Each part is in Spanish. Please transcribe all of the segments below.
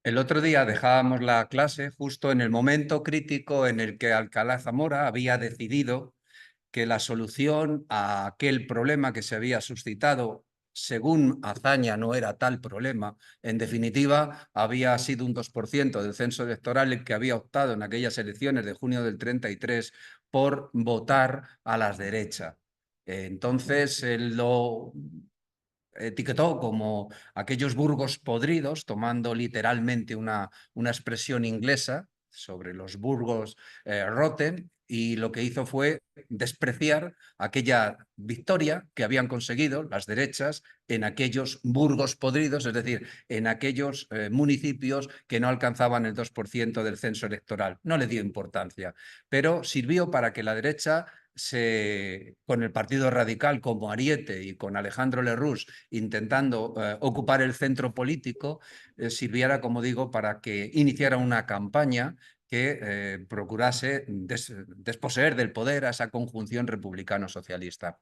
El otro día dejábamos la clase justo en el momento crítico en el que Alcalá Zamora había decidido que la solución a aquel problema que se había suscitado, según Azaña, no era tal problema. En definitiva, había sido un 2% del censo electoral el que había optado en aquellas elecciones de junio del 33 por votar a las derechas. Entonces, él lo etiquetó como aquellos burgos podridos, tomando literalmente una expresión inglesa sobre los burgos rotten, y lo que hizo fue despreciar aquella victoria que habían conseguido las derechas en aquellos burgos podridos, es decir, en aquellos municipios que no alcanzaban el 2% del censo electoral. No le dio importancia, pero sirvió para que la derecha con el Partido Radical como ariete y con Alejandro Lerroux intentando ocupar el centro político, sirviera, como digo, para que iniciara una campaña que procurase desposeer del poder a esa conjunción republicano-socialista.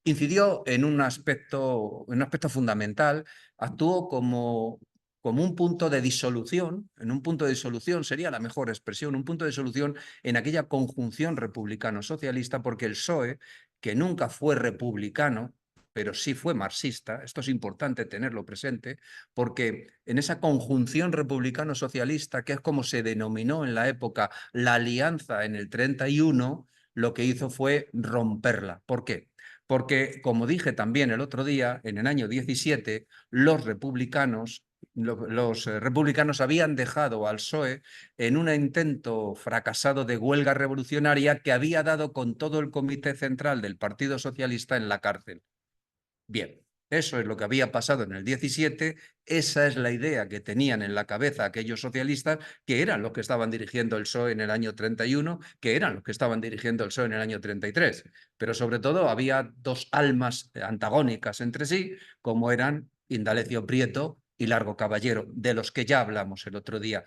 Incidió en un aspecto fundamental, actuó como un punto de disolución, en un punto de disolución sería la mejor expresión, un punto de disolución en aquella conjunción republicano-socialista, porque el PSOE, que nunca fue republicano, pero sí fue marxista, esto es importante tenerlo presente, porque en esa conjunción republicano-socialista, que es como se denominó en la época la alianza en el 31, lo que hizo fue romperla. ¿Por qué? Porque, como dije también el otro día, en el año 17, los republicanos habían dejado al PSOE en un intento fracasado de huelga revolucionaria que había dado con todo el Comité Central del Partido Socialista en la cárcel. Bien, eso es lo que había pasado en el 17, esa es la idea que tenían en la cabeza aquellos socialistas, que eran los que estaban dirigiendo el PSOE en el año 31, que eran los que estaban dirigiendo el PSOE en el año 33. Pero sobre todo había dos almas antagónicas entre sí, como eran Indalecio Prieto y Largo Caballero, de los que ya hablamos el otro día.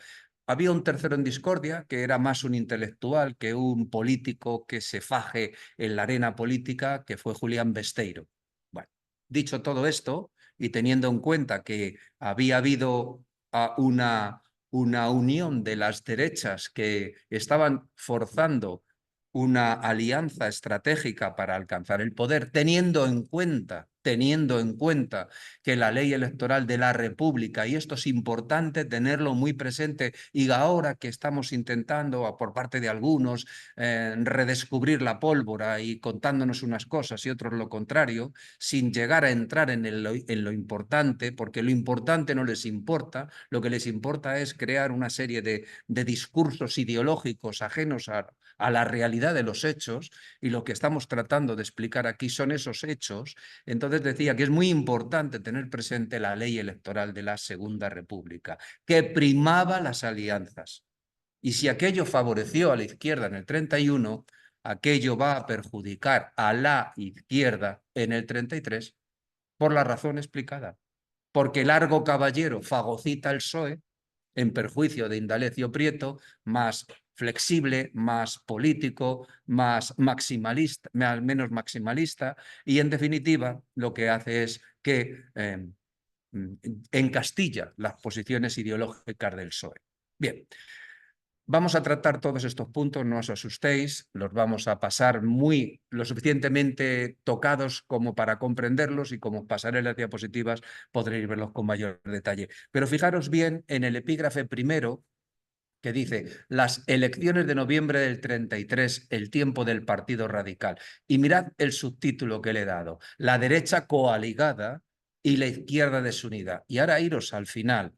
Había un tercero en discordia, que era más un intelectual que un político que se faje en la arena política, que fue Julián Besteiro. Bueno, dicho todo esto, y teniendo en cuenta que había habido una unión de las derechas que estaban forzando una alianza estratégica para alcanzar el poder, teniendo en cuenta que la ley electoral de la República, y esto es importante tenerlo muy presente, y ahora que estamos intentando, por parte de algunos, redescubrir la pólvora y contándonos unas cosas y otros lo contrario, sin llegar a entrar en lo importante, porque lo importante no les importa, lo que les importa es crear una serie de discursos ideológicos ajenos a la realidad de los hechos, y lo que estamos tratando de explicar aquí son esos hechos. Entonces decía que es muy importante tener presente la ley electoral de la Segunda República, que primaba las alianzas. Y si aquello favoreció a la izquierda en el 31, aquello va a perjudicar a la izquierda en el 33 por la razón explicada. Porque Largo Caballero fagocita el PSOE en perjuicio de Indalecio Prieto, más flexible, más político, más maximalista, menos maximalista, y en definitiva lo que hace es que encastilla las posiciones ideológicas del PSOE. Bien, vamos a tratar todos estos puntos, no os asustéis, los vamos a pasar lo suficientemente tocados como para comprenderlos, y como pasaré las diapositivas podréis verlos con mayor detalle. Pero fijaros bien en el epígrafe primero, que dice las elecciones de noviembre del 33, el tiempo del Partido Radical. Y mirad el subtítulo que le he dado, la derecha coaligada y la izquierda desunida. Y ahora iros al final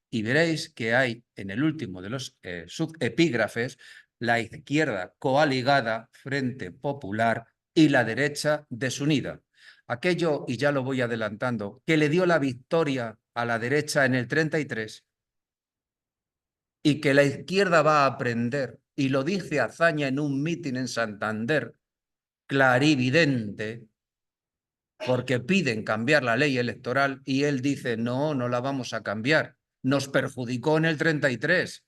y veréis que hay en el último de los subepígrafes la izquierda coaligada, Frente Popular, y la derecha desunida. Aquello, y ya lo voy adelantando, que le dio la victoria a la derecha en el 33, y que la izquierda va a aprender, y lo dice Azaña en un mitin en Santander, clarividente, porque piden cambiar la ley electoral y él dice, no, no la vamos a cambiar. Nos perjudicó en el 33.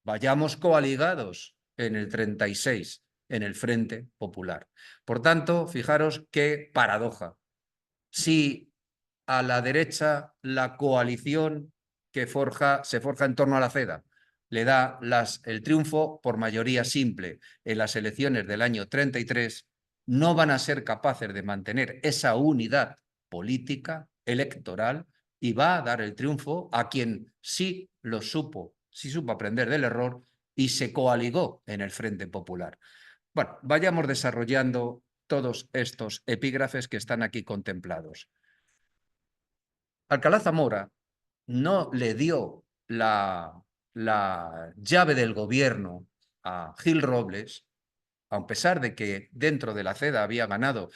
Vayamos coaligados en el 36, en el Frente Popular. Por tanto, fijaros qué paradoja. Si a la derecha la coalición que se forja en torno a la CEDA. Le da el triunfo por mayoría simple en las elecciones del año 33, no van a ser capaces de mantener esa unidad política, electoral, y va a dar el triunfo a quien sí supo aprender del error y se coaligó en el Frente Popular. Bueno, vayamos desarrollando todos estos epígrafes que están aquí contemplados. Alcalá Zamora no le dio la llave del gobierno a Gil Robles, a pesar de que dentro de la CEDA había ganado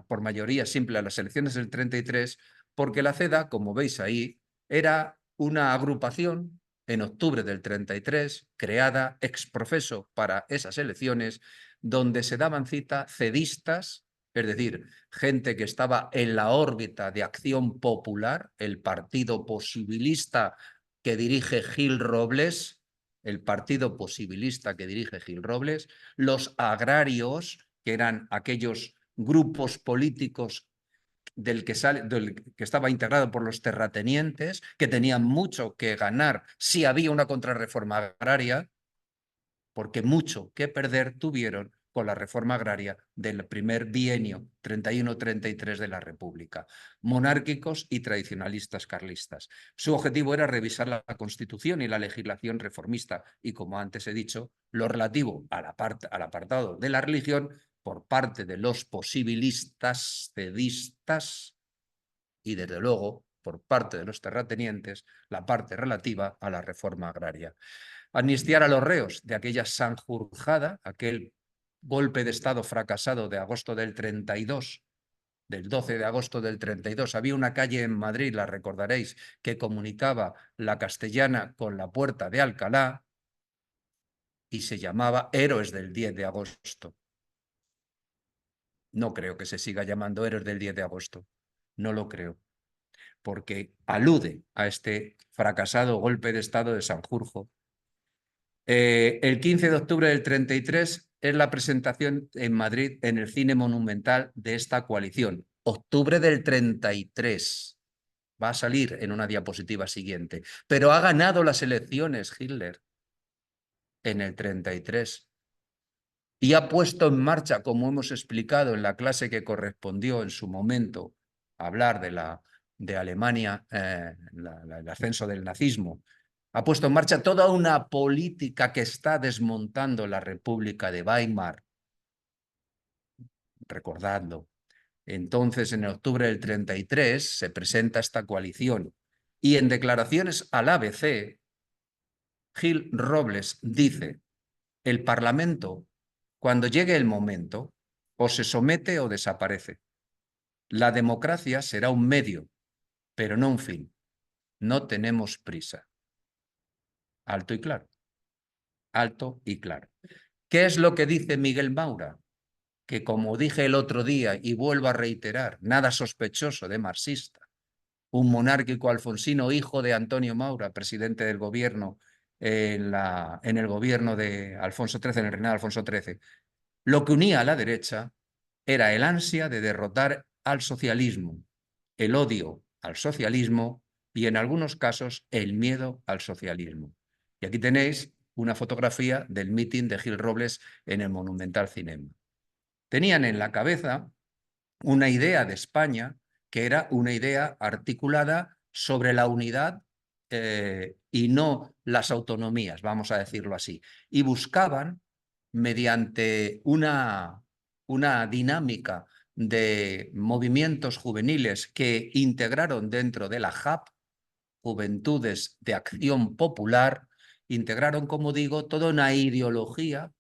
por mayoría simple las elecciones del 33, porque la CEDA, como veis ahí, era una agrupación en octubre del 33, creada ex profeso para esas elecciones, donde se daban cita cedistas, es decir, gente que estaba en la órbita de Acción Popular, el partido posibilista que dirige Gil Robles, el partido posibilista que dirige Gil Robles, los agrarios, que eran aquellos grupos políticos del que estaba integrado por los terratenientes, que tenían mucho que ganar si había una contrarreforma agraria, porque mucho que perder tuvieron con la reforma agraria del primer bienio 31-33 de la República, monárquicos y tradicionalistas carlistas. Su objetivo era revisar la Constitución y la legislación reformista y, como antes he dicho, lo relativo al apartado de la religión por parte de los posibilistas, cedistas y, desde luego, por parte de los terratenientes, la parte relativa a la reforma agraria. Amnistiar a los reos de aquella sanjurjada, aquel golpe de Estado fracasado de agosto del 32, del 12 de agosto del 32. Había una calle en Madrid, la recordaréis, que comunicaba la Castellana con la Puerta de Alcalá y se llamaba Héroes del 10 de agosto. No creo que se siga llamando Héroes del 10 de agosto. No lo creo, porque alude a este fracasado golpe de Estado de Sanjurjo. El 15 de octubre del 33 es la presentación en Madrid en el Cine Monumental de esta coalición. Octubre del 33. Va a salir en una diapositiva siguiente. Pero ha ganado las elecciones Hitler en el 33 y ha puesto en marcha, como hemos explicado en la clase que correspondió en su momento, hablar de Alemania, el ascenso del nazismo. Ha puesto en marcha toda una política que está desmontando la República de Weimar. Recordadlo. Entonces, en octubre del 33 se presenta esta coalición y en declaraciones al ABC, Gil Robles dice: el Parlamento, cuando llegue el momento, o se somete o desaparece. La democracia será un medio, pero no un fin. No tenemos prisa. Alto y claro. Alto y claro. ¿Qué es lo que dice Miguel Maura? Que, como dije el otro día y vuelvo a reiterar, nada sospechoso de marxista, un monárquico alfonsino, hijo de Antonio Maura, presidente del gobierno en el gobierno de Alfonso XIII, en el reinado de Alfonso XIII. Lo que unía a la derecha era el ansia de derrotar al socialismo, el odio al socialismo y, en algunos casos, el miedo al socialismo. Y aquí tenéis una fotografía del mitin de Gil Robles en el Monumental Cinema. Tenían en la cabeza una idea de España que era una idea articulada sobre la unidad y no las autonomías, vamos a decirlo así. Y buscaban, mediante una dinámica de movimientos juveniles que integraron dentro de la JAP, Juventudes de Acción Popular, integraron, como digo, toda una ideología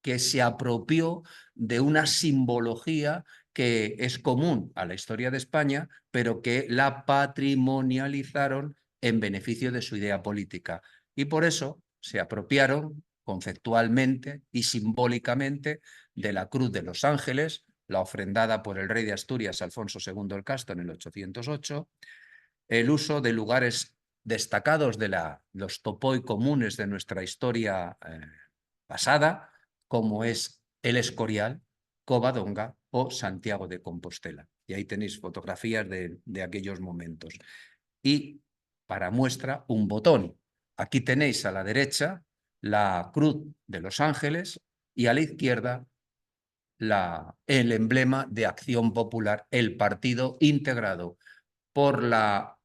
que se apropió de una simbología que es común a la historia de España, pero que la patrimonializaron en beneficio de su idea política. Y por eso se apropiaron conceptualmente y simbólicamente de la Cruz de los Ángeles, la ofrendada por el rey de Asturias, Alfonso II el Casto, en el 808, el uso de lugares destacados de los topoi comunes de nuestra historia pasada, como es el Escorial, Covadonga o Santiago de Compostela. Y ahí tenéis fotografías de aquellos momentos. Y Para muestra, un botón. Aquí tenéis a la derecha la cruz de Los Ángeles y a la izquierda el emblema de Acción Popular, el partido integrado por la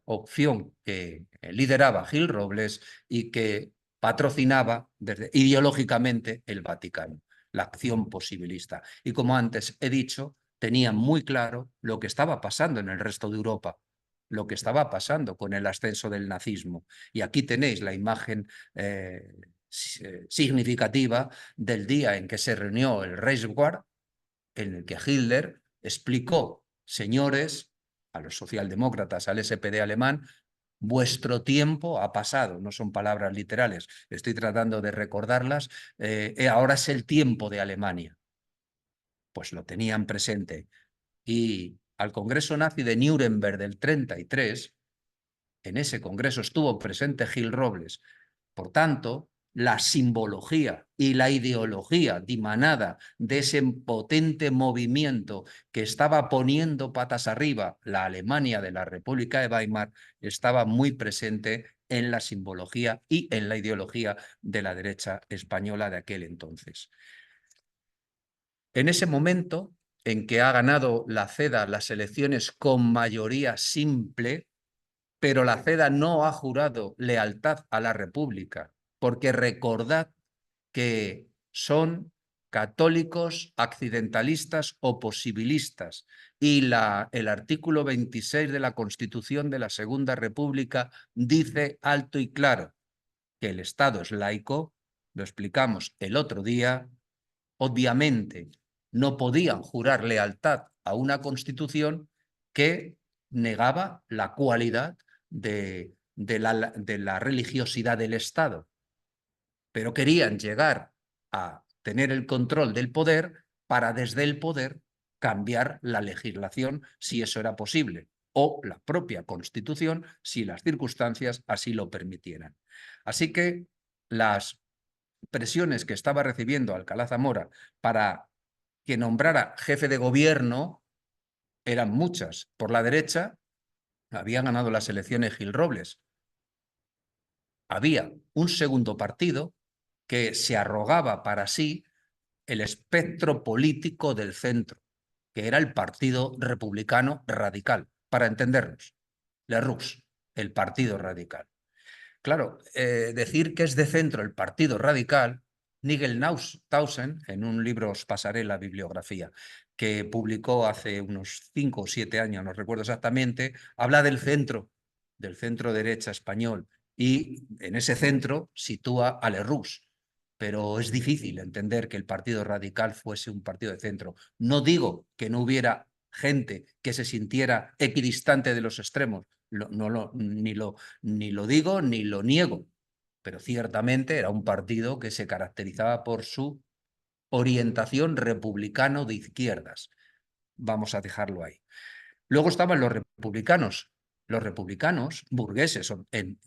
opción que lideraba Gil Robles y que patrocinaba ideológicamente el Vaticano, la acción posibilista. Y como antes he dicho, tenían muy claro lo que estaba pasando en el resto de Europa, lo que estaba pasando con el ascenso del nazismo. Y aquí tenéis la imagen significativa del día en que se reunió el Reichswehr, en el que Hitler explicó, señores, a los socialdemócratas, al SPD alemán, vuestro tiempo ha pasado, no son palabras literales, estoy tratando de recordarlas, ahora es el tiempo de Alemania. Pues lo tenían presente. Y al Congreso Nazi de Nuremberg del 33, en ese congreso estuvo presente Gil Robles. Por tanto, la simbología y la ideología dimanada de ese potente movimiento que estaba poniendo patas arriba la Alemania de la República de Weimar estaba muy presente en la simbología y en la ideología de la derecha española de aquel entonces. En ese momento en que ha ganado la CEDA las elecciones con mayoría simple, pero la CEDA no ha jurado lealtad a la República, porque recordad que son católicos accidentalistas o posibilistas y el artículo 26 de la Constitución de la Segunda República dice alto y claro que el Estado es laico, lo explicamos el otro día, obviamente no podían jurar lealtad a una Constitución que negaba la cualidad de la religiosidad del Estado, pero querían llegar a tener el control del poder para desde el poder cambiar la legislación si eso era posible, o la propia Constitución si las circunstancias así lo permitieran. Así que las presiones que estaba recibiendo Alcalá Zamora para que nombrara jefe de gobierno eran muchas. Por la derecha había ganado las elecciones Gil Robles. Había un segundo partido que se arrogaba para sí el espectro político del centro, que era el Partido Republicano Radical, para entendernos, Lerroux, el Partido Radical. Claro, decir que es de centro el Partido Radical, Nigel Townsend, en un libro os pasaré la bibliografía, que publicó hace unos 5 o 7 años, no recuerdo exactamente, habla del centro derecha español, y en ese centro sitúa a Lerroux. Pero es difícil entender que el Partido Radical fuese un partido de centro. No digo que no hubiera gente que se sintiera equidistante de los extremos, ni lo digo ni lo niego, pero ciertamente era un partido que se caracterizaba por su orientación republicano de izquierdas. Vamos a dejarlo ahí. Luego estaban los republicanos burgueses,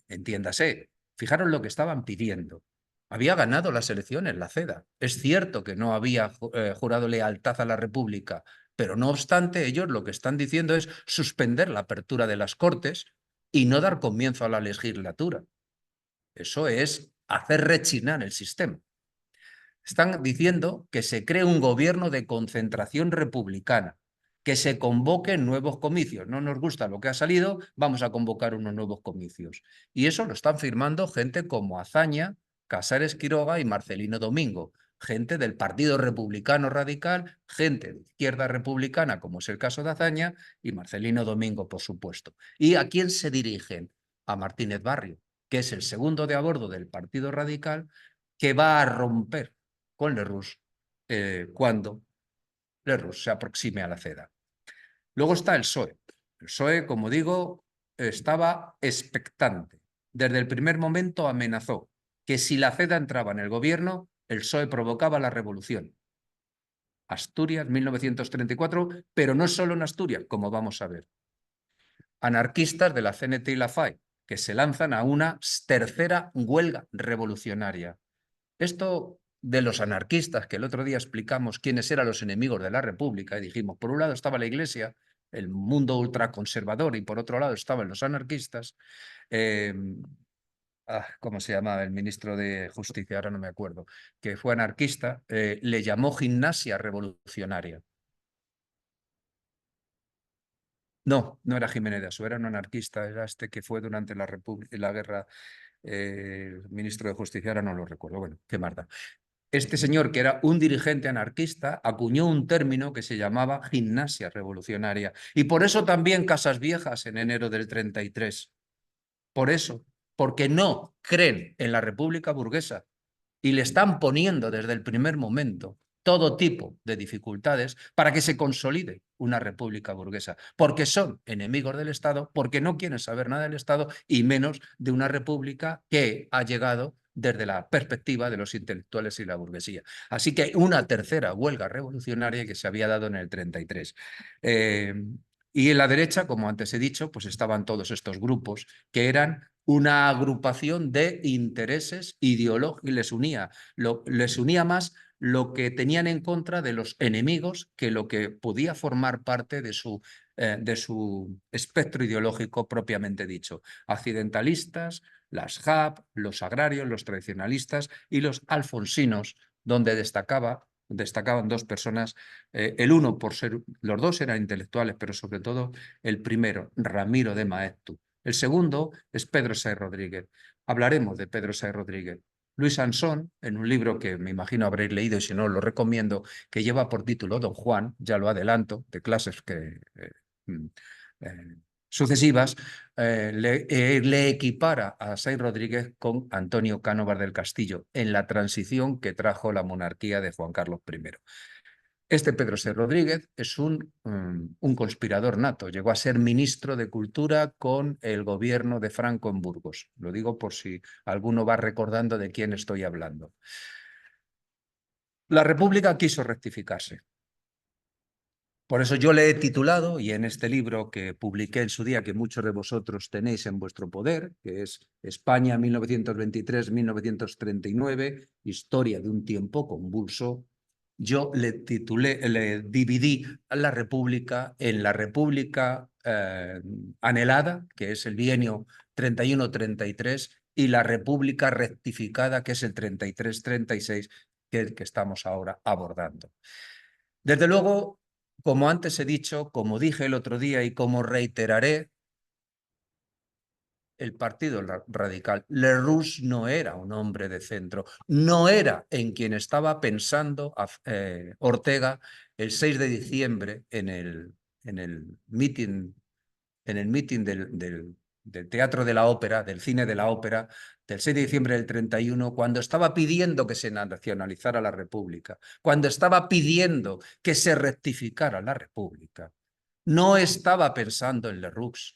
entiéndase. Fijaros lo que estaban pidiendo. Había ganado las elecciones la CEDA. Es cierto que no había jurado lealtad a la República, pero no obstante, ellos lo que están diciendo es suspender la apertura de las Cortes y no dar comienzo a la legislatura. Eso es hacer rechinar el sistema. Están diciendo que se cree un gobierno de concentración republicana, que se convoquen nuevos comicios. No nos gusta lo que ha salido, vamos a convocar unos nuevos comicios. Y eso lo están firmando gente como Azaña, Casares Quiroga y Marcelino Domingo, gente del Partido Republicano Radical, gente de izquierda republicana, como es el caso de Azaña, y Marcelino Domingo, por supuesto. ¿Y a quién se dirigen? A Martínez Barrio, que es el segundo de a bordo del Partido Radical, que va a romper con Lerroux cuando Lerroux se aproxime a la CEDA. Luego está el PSOE. El PSOE, como digo, estaba expectante. Desde el primer momento amenazó que si la CEDA entraba en el gobierno, el PSOE provocaba la revolución. Asturias, 1934, pero no solo en Asturias, como vamos a ver. Anarquistas de la CNT y la FAI, que se lanzan a una tercera huelga revolucionaria. Esto de los anarquistas, que el otro día explicamos quiénes eran los enemigos de la República, y dijimos, por un lado estaba la Iglesia, el mundo ultraconservador, y por otro lado estaban los anarquistas. ¿Cómo se llamaba el ministro de Justicia? Ahora no me acuerdo, que fue anarquista, le llamó gimnasia revolucionaria. No, no era Jiménez de Asu, era un anarquista, era este que fue durante la guerra, ministro de Justicia, ahora no lo recuerdo. Bueno, qué más da. Este señor, que era un dirigente anarquista, acuñó un término que se llamaba gimnasia revolucionaria. Y por eso también Casas Viejas en enero del 33. Por eso, porque no creen en la República burguesa y le están poniendo desde el primer momento todo tipo de dificultades para que se consolide una república burguesa, porque son enemigos del Estado, porque no quieren saber nada del Estado y menos de una república que ha llegado desde la perspectiva de los intelectuales y la burguesía. Así que una tercera huelga revolucionaria que se había dado en el 33. Y en la derecha, como antes he dicho, pues estaban todos estos grupos que eran una agrupación de intereses ideológicos y les unía más lo que tenían en contra de los enemigos que lo que podía formar parte de su espectro ideológico propiamente dicho. Accidentalistas, las JAP, los agrarios, los tradicionalistas y los alfonsinos, donde destacaban dos personas, el uno por ser, los dos eran intelectuales, pero sobre todo el primero, Ramiro de Maeztu. El segundo es Pedro Sáenz Rodríguez. Hablaremos de Pedro Sáenz Rodríguez. Luis Ansón, en un libro que me imagino habréis leído y si no lo recomiendo, que lleva por título Don Juan, ya lo adelanto, de clases mm, eh, sucesivas, le equipara a Sáenz Rodríguez con Antonio Cánovas del Castillo en la transición que trajo la monarquía de Juan Carlos I. Este Pedro Sáenz Rodríguez es un conspirador nato. Llegó a ser ministro de Cultura con el gobierno de Franco en Burgos. Lo digo por si alguno va recordando de quién estoy hablando. La República quiso rectificarse. Por eso yo le he titulado, y en este libro que publiqué en su día, que muchos de vosotros tenéis en vuestro poder, que es España 1923-1939, historia de un tiempo convulso, yo le dividí a la República en la República anhelada, que es el bienio 31-33, y la República rectificada, que es el 33-36, que estamos ahora abordando. Desde luego, como antes he dicho, como dije el otro día y como reiteraré, el Partido Radical, Lerroux no era un hombre de centro, no era en quien estaba pensando Ortega el 6 de diciembre en el meeting del Teatro de la Ópera, del Cine de la Ópera, del 6 de diciembre del 31, cuando estaba pidiendo que se nacionalizara la República, cuando estaba pidiendo que se rectificara la República. No estaba pensando en Lerroux.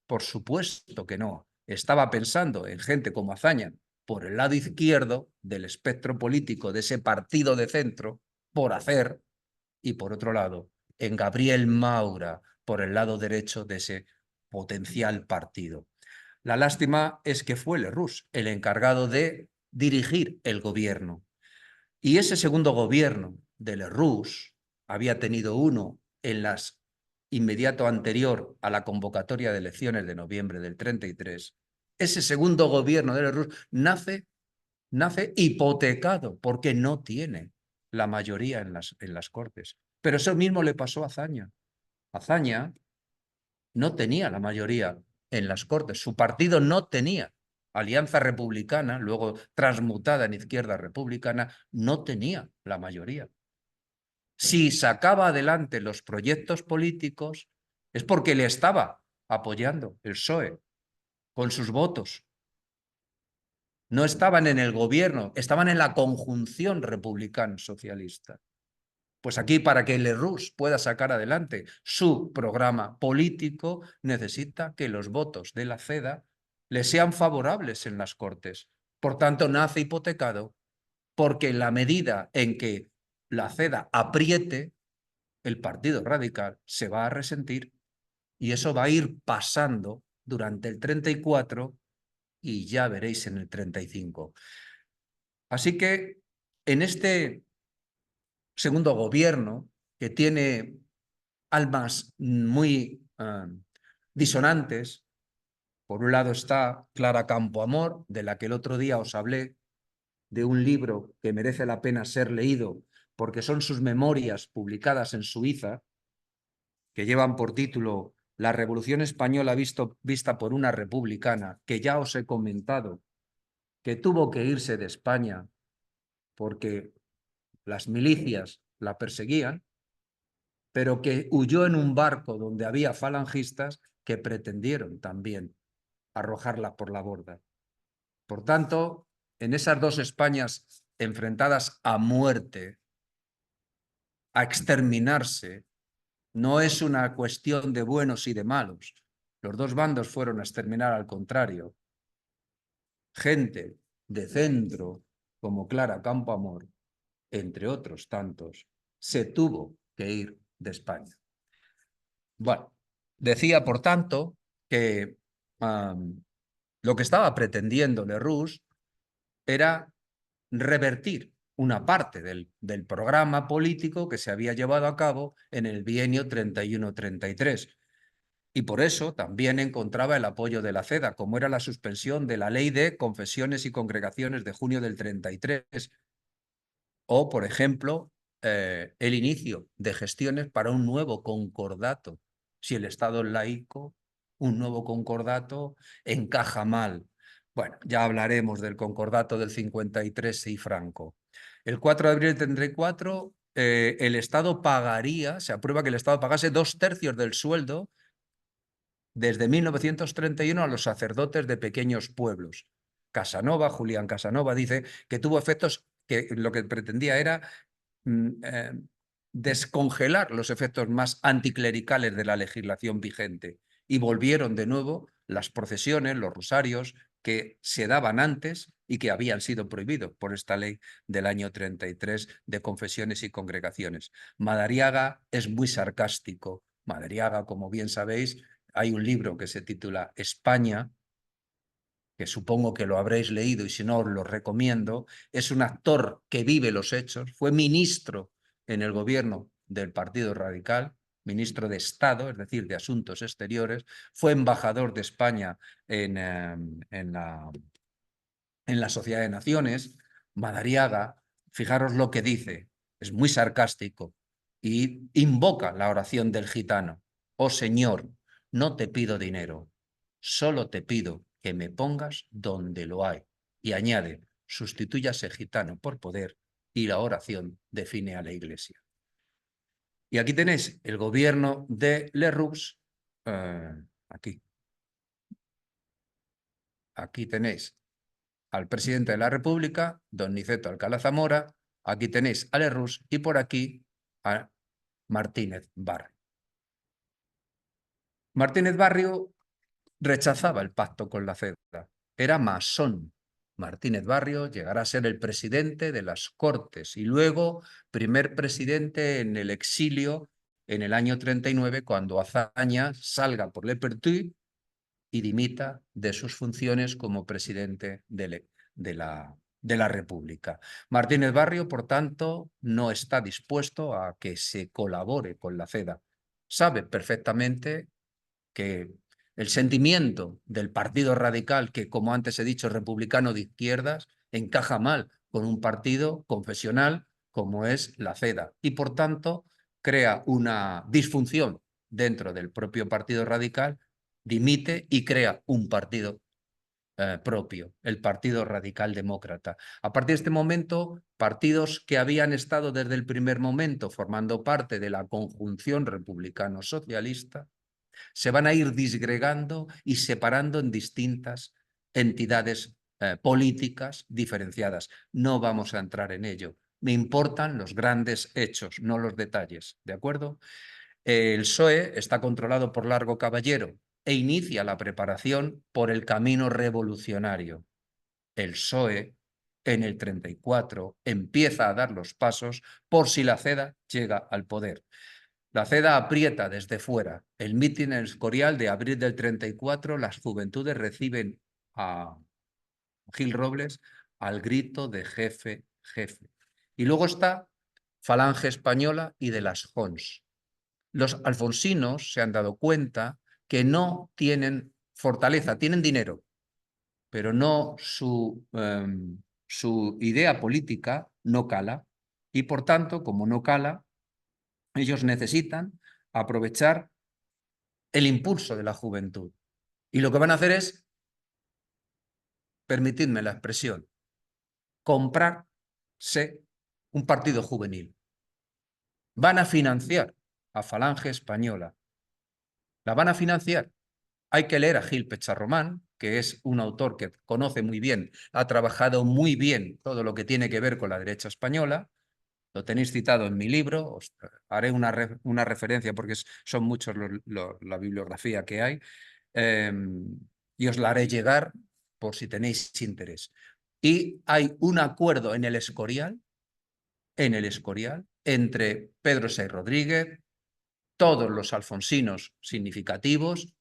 Por supuesto que no. Estaba pensando en gente como Azaña por el lado izquierdo del espectro político de ese partido de centro por hacer, y por otro lado en Gabriel Maura por el lado derecho de ese potencial partido. La lástima es que fue Lerroux el encargado de dirigir el gobierno. Y ese segundo gobierno de Lerroux había tenido uno en las inmediato anterior a la convocatoria de elecciones de noviembre del 33. Ese segundo gobierno de Lerroux nace hipotecado porque no tiene la mayoría en las Cortes. Pero eso mismo le pasó a Azaña. Azaña no tenía la mayoría en las Cortes. Su partido no tenía. Alianza Republicana, luego transmutada en Izquierda Republicana, no tenía la mayoría. Si sacaba adelante los proyectos políticos es porque le estaba apoyando el PSOE con sus votos. No estaban en el gobierno, estaban en la conjunción republicano-socialista. Pues aquí, para que Lerroux pueda sacar adelante su programa político, necesita que los votos de la CEDA le sean favorables en las Cortes. Por tanto, nace hipotecado porque en la medida en que la CEDA apriete, el Partido Radical se va a resentir y eso va a ir pasando durante el 34 y ya veréis en el 35. Así que en este segundo gobierno, que tiene almas muy disonantes. Por un lado está Clara Campoamor, de la que el otro día os hablé, de un libro que merece la pena ser leído porque son sus memorias publicadas en Suiza, que llevan por título La Revolución Española vista por una republicana, que ya os he comentado que tuvo que irse de España porque las milicias la perseguían, pero que huyó en un barco donde había falangistas que pretendieron también arrojarla por la borda. Por tanto, en esas dos Españas enfrentadas a muerte, a exterminarse, no es una cuestión de buenos y de malos. Los dos bandos fueron a exterminar al contrario. Gente de centro, como Clara Campoamor, entre otros tantos, se tuvo que ir de España. Bueno, decía, por tanto, que lo que estaba pretendiendo Lerroux era revertir una parte del programa político que se había llevado a cabo en el bienio 31-33. Y por eso también encontraba el apoyo de la CEDA, como era la suspensión de la Ley de Confesiones y Congregaciones de junio del 33, o, por ejemplo, el inicio de gestiones para un nuevo concordato. Si el Estado es laico, un nuevo concordato encaja mal. Bueno, ya hablaremos del concordato del 53 y Franco. El 4 de abril del 34, el Estado pagaría, se aprueba que el Estado pagase 2/3 del sueldo desde 1931 a los sacerdotes de pequeños pueblos. Casanova, Julián Casanova, dice que tuvo efectos que lo que pretendía era descongelar los efectos más anticlericales de la legislación vigente, y volvieron de nuevo las procesiones, los rosarios que se daban antes y que habían sido prohibidos por esta ley del año 33 de confesiones y congregaciones. Madariaga es muy sarcástico. Madariaga, como bien sabéis, hay un libro que se titula España, que supongo que lo habréis leído y si no os lo recomiendo. Es un actor que vive los hechos, fue ministro en el gobierno del Partido Radical, ministro de Estado, es decir, de Asuntos Exteriores, fue embajador de España en la Sociedad de Naciones. Madariaga, fijaros lo que dice, es muy sarcástico y invoca la oración del gitano. Oh Señor, no te pido dinero, solo te pido que me pongas donde lo hay. Y añade, sustitúyase gitano por poder, y la oración define a la Iglesia. Y aquí tenéis el gobierno de Lerroux, aquí. Aquí tenéis al presidente de la República, don Niceto Alcalá Zamora, aquí tenéis a Lerroux y por aquí a Martínez Barrio. Martínez Barrio rechazaba el pacto con la CEDA, era masón. Martínez Barrio llegará a ser el presidente de las Cortes y luego primer presidente en el exilio en el año 39, cuando Azaña salga por Le Pertuis y dimita de sus funciones como presidente de la República. Martínez Barrio, por tanto, no está dispuesto a que se colabore con la CEDA. Sabe perfectamente que el sentimiento del Partido Radical, que como antes he dicho es republicano de izquierdas, encaja mal con un partido confesional como es la CEDA, y por tanto crea una disfunción dentro del propio Partido Radical, dimite y crea un partido propio, el Partido Radical Demócrata. A partir de este momento, partidos que habían estado desde el primer momento formando parte de la conjunción republicano-socialista se van a ir disgregando y separando en distintas entidades políticas diferenciadas. No vamos a entrar en ello. Me importan los grandes hechos, no los detalles, ¿de acuerdo? El PSOE está controlado por Largo Caballero e inicia la preparación por el camino revolucionario. El PSOE, en el 34, empieza a dar los pasos por si la CEDA llega al poder. La CEDA aprieta desde fuera. El mitin en Escorial de abril del 34, las juventudes reciben a Gil Robles al grito de jefe, jefe. Y luego está Falange Española y de las Jons. Los alfonsinos se han dado cuenta que no tienen fortaleza, tienen dinero, pero no su idea política no cala. Y por tanto, como no cala, ellos necesitan aprovechar el impulso de la juventud. Y lo que van a hacer es, permitidme la expresión, comprarse un partido juvenil. Van a financiar a Falange Española. La van a financiar. Hay que leer a Gil Pecharromán, que es un autor que conoce muy bien, ha trabajado muy bien todo lo que tiene que ver con la derecha española. Lo tenéis citado en mi libro, os haré una referencia porque son muchos la bibliografía que hay, y os la haré llegar por si tenéis interés. Y hay un acuerdo en el Escorial, entre Pedro Sey Rodríguez, todos los alfonsinos significativos,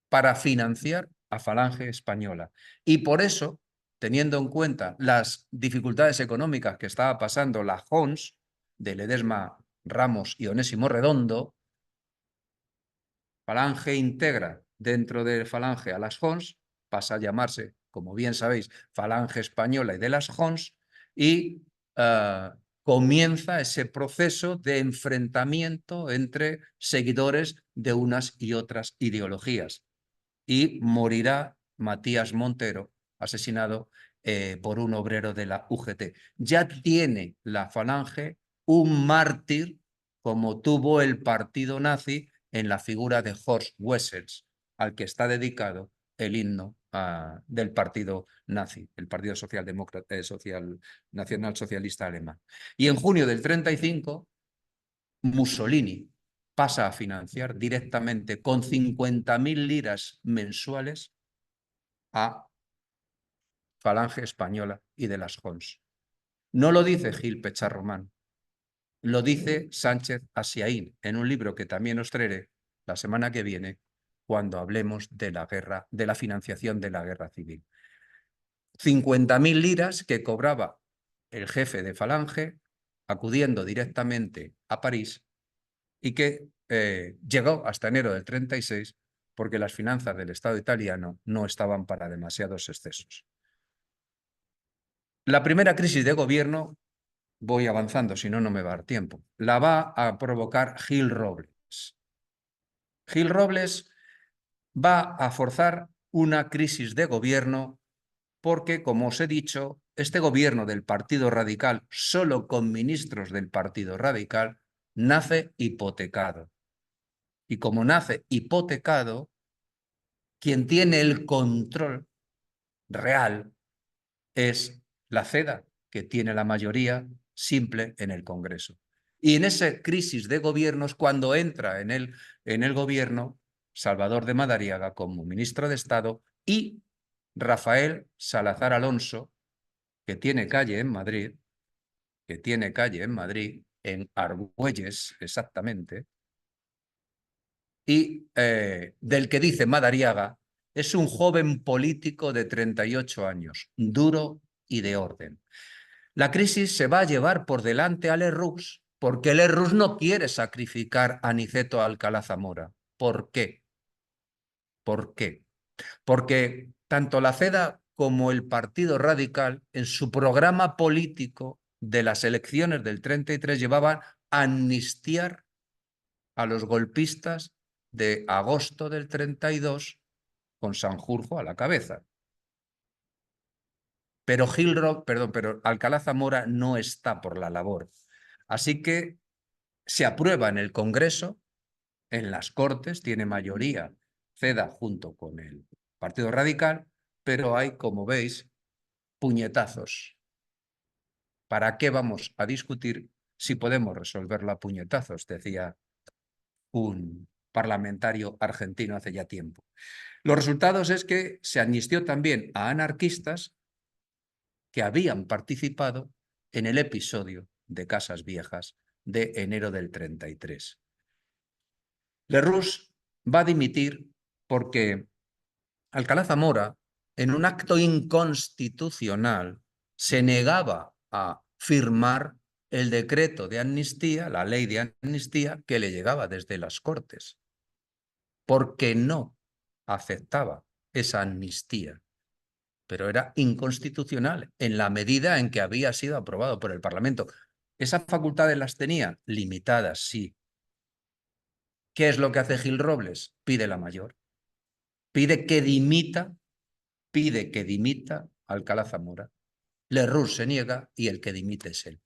para financiar a Falange Española. Y por eso, teniendo en cuenta las dificultades económicas que estaba pasando la Jons, de Ledesma, Ramos y Onésimo Redondo, Falange integra dentro de Falange a las Jons, pasa a llamarse, como bien sabéis, Falange Española y de las Jons, y comienza ese proceso de enfrentamiento entre seguidores de unas y otras ideologías. Y morirá Matías Montero, asesinado por un obrero de la UGT. Ya tiene la Falange un mártir como tuvo el partido nazi en la figura de Horst Wessels, al que está dedicado el himno del partido nazi, el Partido Nacional Socialista Alemán. Y en junio del 35, Mussolini pasa a financiar directamente con 50.000 liras mensuales a Falange Española y de las Jons. No lo dice Gil Pecharromán, lo dice Sánchez Asiaín en un libro que también os traeré la semana que viene cuando hablemos de la guerra, de la financiación de la guerra civil. 50.000 liras que cobraba el jefe de Falange acudiendo directamente a París y que llegó hasta enero del 36 porque las finanzas del Estado italiano no estaban para demasiados excesos. La primera crisis de gobierno, voy avanzando, si no, no me va a dar tiempo, la va a provocar Gil Robles. Gil Robles va a forzar una crisis de gobierno porque, como os he dicho, este gobierno del Partido Radical, solo con ministros del Partido Radical, nace hipotecado. Y como nace hipotecado, quien tiene el control real es la CEDA, que tiene la mayoría simple en el Congreso. Y en esa crisis de gobiernos, cuando entra en el gobierno Salvador de Madariaga como ministro de Estado y Rafael Salazar Alonso, que tiene calle en Madrid, en Argüelles exactamente, y del que dice Madariaga, es un joven político de 38 años, duro y de orden. La crisis se va a llevar por delante a Lerroux, porque Lerroux no quiere sacrificar a Niceto Alcalá Zamora. ¿Por qué? ¿Por qué? Porque tanto la CEDA como el Partido Radical, en su programa político de las elecciones del 33, llevaban a amnistiar a los golpistas de agosto del 32 con Sanjurjo a la cabeza. Pero pero Alcalá Zamora no está por la labor. Así que se aprueba en el Congreso, en las Cortes, tiene mayoría CEDA junto con el Partido Radical, pero hay, como veis, puñetazos. ¿Para qué vamos a discutir si podemos resolverlo a puñetazos? Decía un parlamentario argentino hace ya tiempo. Los resultados es que se amnistió también a anarquistas que habían participado en el episodio de Casas Viejas de enero del 33. Lerroux va a dimitir porque Alcalá Zamora, en un acto inconstitucional, se negaba a firmar el decreto de amnistía, la ley de amnistía que le llegaba desde las Cortes, porque no aceptaba esa amnistía, pero era inconstitucional en la medida en que había sido aprobado por el Parlamento. ¿Esas facultades las tenía? Limitadas, sí. ¿Qué es lo que hace Gil Robles? Pide la mayor. Pide que dimita Alcalá Zamora. Lerroux se niega y el que dimite es él.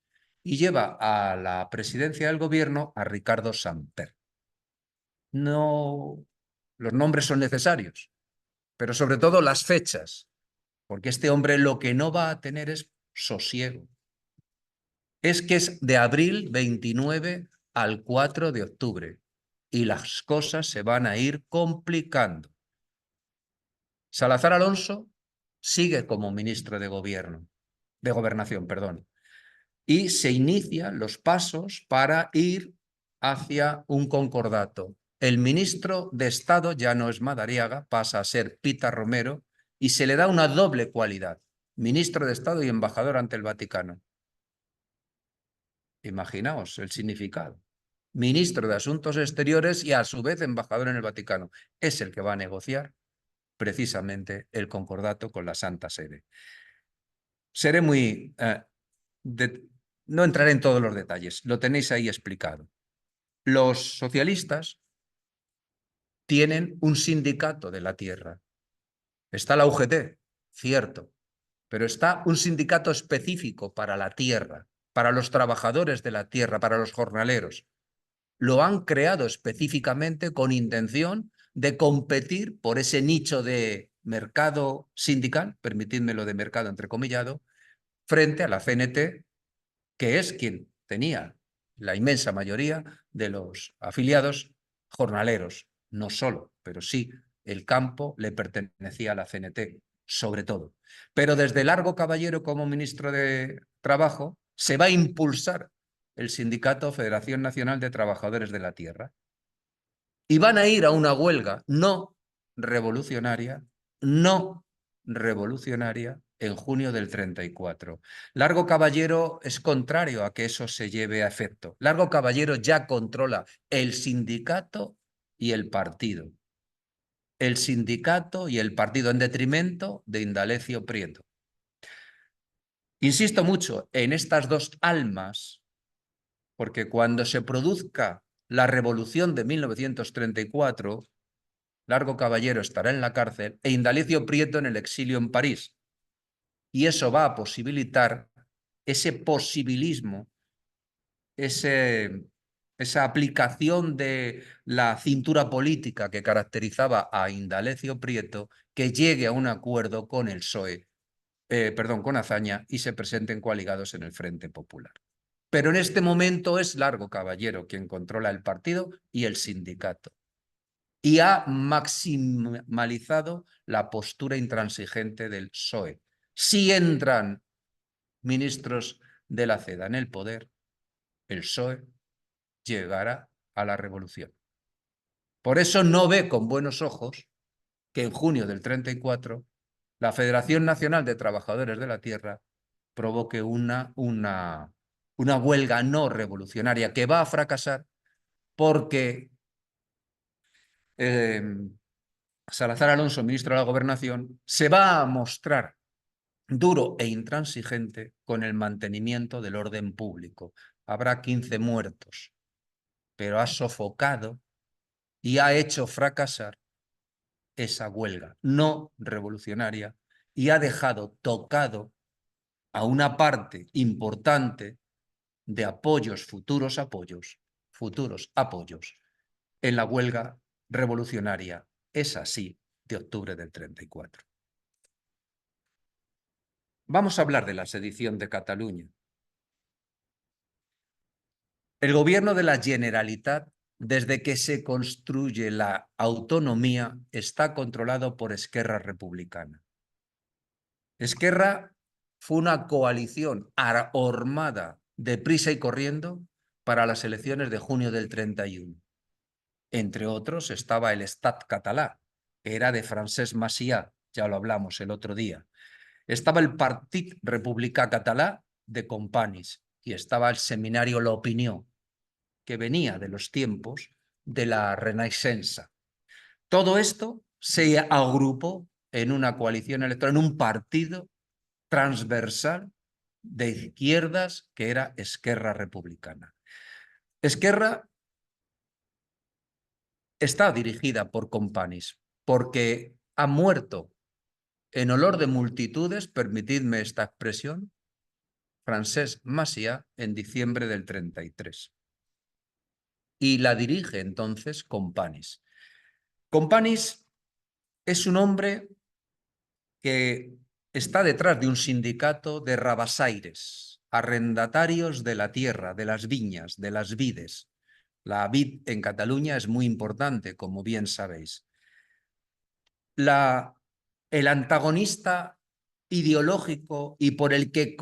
Y lleva a la presidencia del gobierno a Ricardo Samper. No, los nombres son necesarios, pero sobre todo las fechas, porque este hombre lo que no va a tener es sosiego. Es que es de abril 29 al 4 de octubre y las cosas se van a ir complicando. Salazar Alonso sigue como ministro de Gobernación, perdón, y se inician los pasos para ir hacia un concordato. El ministro de Estado ya no es Madariaga, pasa a ser Pita Romero y se le da una doble cualidad, ministro de Estado y embajador ante el Vaticano. Imaginaos el significado. Ministro de Asuntos Exteriores y a su vez embajador en el Vaticano. Es el que va a negociar precisamente el concordato con la Santa Sede. Seré muy... no entraré en todos los detalles, lo tenéis ahí explicado. Los socialistas tienen un sindicato de la tierra. Está la UGT, cierto, pero está un sindicato específico para la tierra, para los trabajadores de la tierra, para los jornaleros. Lo han creado específicamente con intención de competir por ese nicho de mercado sindical, permitidmelo de mercado entrecomillado, frente a la CNT, que es quien tenía la inmensa mayoría de los afiliados jornaleros. No solo, pero sí, el campo le pertenecía a la CNT, sobre todo. Pero desde Largo Caballero, como ministro de Trabajo, se va a impulsar el sindicato Federación Nacional de Trabajadores de la Tierra. Y van a ir a una huelga no revolucionaria, en junio del 34. Largo Caballero es contrario a que eso se lleve a efecto. Largo Caballero ya controla el sindicato y el partido. El sindicato y el partido en detrimento de Indalecio Prieto. Insisto mucho en estas dos almas, porque cuando se produzca la revolución de 1934, Largo Caballero estará en la cárcel e Indalecio Prieto en el exilio en París. Y eso va a posibilitar ese posibilismo, esa aplicación de la cintura política que caracterizaba a Indalecio Prieto, que llegue a un acuerdo con el PSOE, con Azaña, y se presenten coaligados en el Frente Popular. Pero en este momento es Largo Caballero quien controla el partido y el sindicato. Y ha maximalizado la postura intransigente del PSOE. Si entran ministros de la CEDA en el poder, el PSOE llegará a la revolución. Por eso no ve con buenos ojos que en junio del 34 la Federación Nacional de Trabajadores de la Tierra provoque una huelga no revolucionaria que va a fracasar porque Salazar Alonso, ministro de la Gobernación, se va a mostrar duro e intransigente con el mantenimiento del orden público. Habrá 15 muertos, pero ha sofocado y ha hecho fracasar esa huelga no revolucionaria y ha dejado tocado a una parte importante de futuros apoyos en la huelga revolucionaria, es así, de octubre del 34. Vamos a hablar de la sedición de Cataluña. El gobierno de la Generalitat, desde que se construye la autonomía, está controlado por Esquerra Republicana. Esquerra fue una coalición armada deprisa y corriendo para las elecciones de junio del 31. Entre otros estaba el Estat Català, que era de Francesc Macià, ya lo hablamos el otro día. Estaba el Partit Republicà Català de Companys y estaba el seminario L'Opinión, que venía de los tiempos de la Renaissance. Todo esto se agrupó en una coalición electoral, en un partido transversal de izquierdas que era Esquerra Republicana. Esquerra está dirigida por Companys porque ha muerto en olor de multitudes, permitidme esta expresión, Francesc Macià en diciembre del 33. Y la dirige entonces Companys. Companys es un hombre que está detrás de un sindicato de rabasaires, arrendatarios de la tierra, de las viñas, de las vides. La vid en Cataluña es muy importante, como bien sabéis. El antagonista ideológico y por el que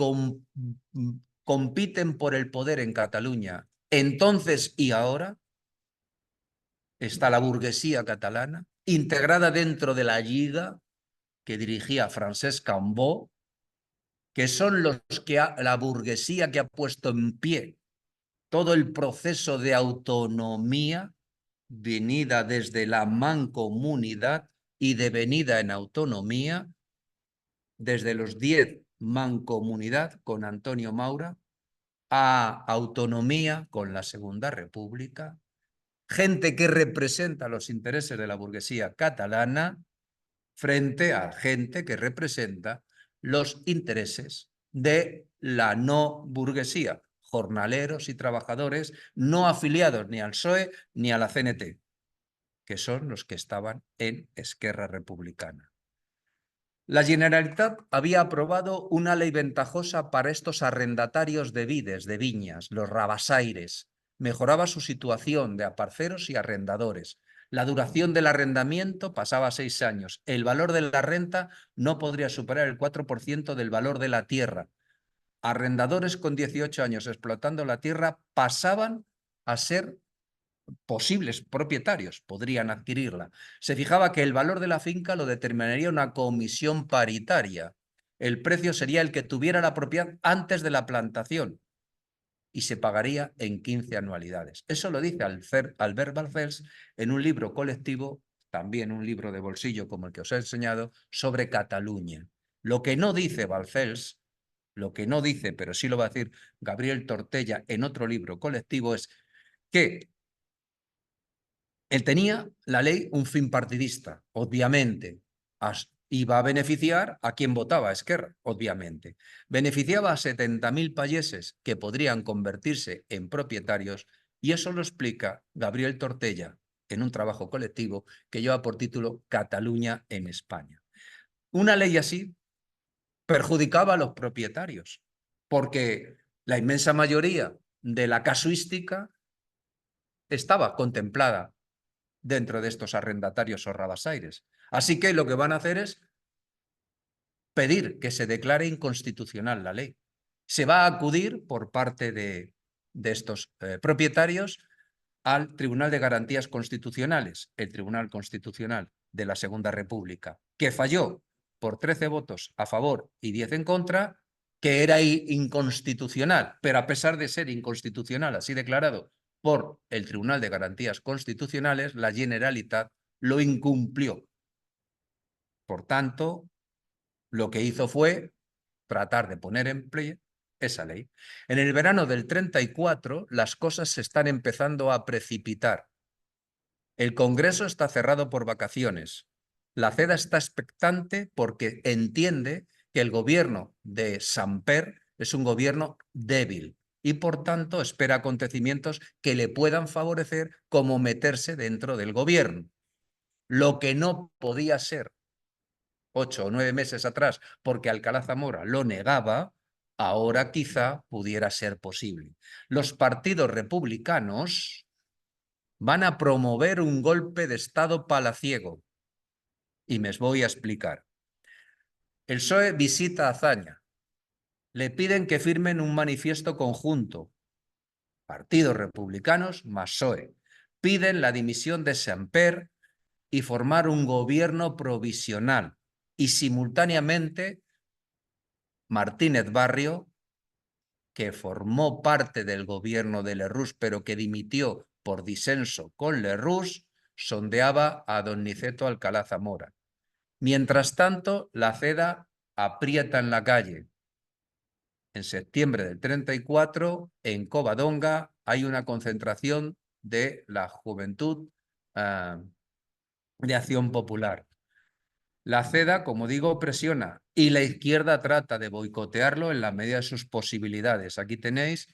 compiten por el poder en Cataluña, entonces y ahora, está la burguesía catalana, integrada dentro de la Lliga que dirigía Francesc Cambó, que son la burguesía que ha puesto en pie todo el proceso de autonomía venida desde la mancomunidad y devenida en autonomía desde los 10 mancomunidad con Antonio Maura a autonomía con la Segunda República, gente que representa los intereses de la burguesía catalana frente a gente que representa los intereses de la no burguesía, jornaleros y trabajadores no afiliados ni al PSOE ni a la CNT, que son los que estaban en Esquerra Republicana. La Generalitat había aprobado una ley ventajosa para estos arrendatarios de vides, de viñas, los rabasaires. Mejoraba su situación de aparceros y arrendadores. La duración del arrendamiento pasaba a 6 años. El valor de la renta no podría superar el 4% del valor de la tierra. Arrendadores con 18 años explotando la tierra pasaban a ser posibles propietarios, podrían adquirirla. Se fijaba que el valor de la finca lo determinaría una comisión paritaria. El precio sería el que tuviera la propiedad antes de la plantación y se pagaría en 15 anualidades. Eso lo dice Albert Balcells en un libro colectivo, también un libro de bolsillo como el que os he enseñado, sobre Cataluña. Lo que no dice Balcells, lo que no dice, pero sí lo va a decir Gabriel Tortella en otro libro colectivo, es que él tenía la ley un fin partidista, obviamente. Iba a beneficiar a quien votaba a Esquerra, obviamente. Beneficiaba a 70.000 payeses que podrían convertirse en propietarios y eso lo explica Gabriel Tortella en un trabajo colectivo que lleva por título Cataluña en España. Una ley así perjudicaba a los propietarios porque la inmensa mayoría de la casuística estaba contemplada dentro de estos arrendatarios o rabasaires. Así que lo que van a hacer es pedir que se declare inconstitucional la ley. Se va a acudir por parte de estos propietarios al Tribunal de Garantías Constitucionales, el Tribunal Constitucional de la Segunda República, que falló por 13 votos a favor y 10 en contra, que era inconstitucional, pero a pesar de ser inconstitucional, así declarado por el Tribunal de Garantías Constitucionales, la Generalitat lo incumplió. Por tanto, lo que hizo fue tratar de poner en play esa ley. En el verano del 34, las cosas se están empezando a precipitar. El Congreso está cerrado por vacaciones. La CEDA está expectante porque entiende que el gobierno de Samper es un gobierno débil y, por tanto, espera acontecimientos que le puedan favorecer como meterse dentro del gobierno. Lo que no podía ser 8 o 9 meses atrás porque Alcalá Zamora lo negaba, ahora quizá pudiera ser posible. Los partidos republicanos van a promover un golpe de Estado palaciego y me voy a explicar. El PSOE visita a Azaña. Le piden que firmen un manifiesto conjunto. Partidos republicanos más PSOE. Piden la dimisión de Samper y formar un gobierno provisional. Y simultáneamente Martínez Barrio que formó parte del gobierno de Lerroux, pero que dimitió por disenso con Lerroux, sondeaba a don Niceto Alcalá Zamora. Mientras tanto, la CEDA aprieta en la calle. En septiembre del 34, en Covadonga, hay una concentración de la Juventud de Acción Popular. La CEDA, como digo, presiona y la izquierda trata de boicotearlo en la medida de sus posibilidades. Aquí tenéis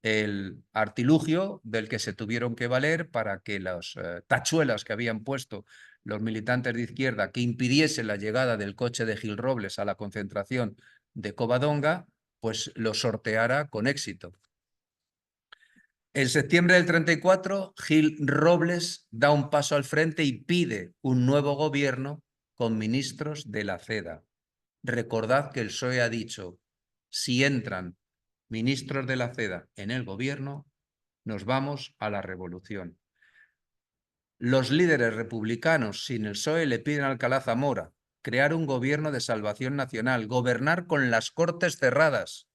el artilugio del que se tuvieron que valer para que las tachuelas que habían puesto los militantes de izquierda que impidiesen la llegada del coche de Gil Robles a la concentración de Covadonga, pues lo sorteara con éxito. En septiembre del 34, Gil Robles da un paso al frente y pide un nuevo gobierno con ministros de la CEDA. Recordad que el PSOE ha dicho, si entran ministros de la CEDA en el gobierno, nos vamos a la revolución. Los líderes republicanos sin el PSOE le piden a Alcalá Zamora crear un gobierno de salvación nacional, gobernar con las Cortes cerradas,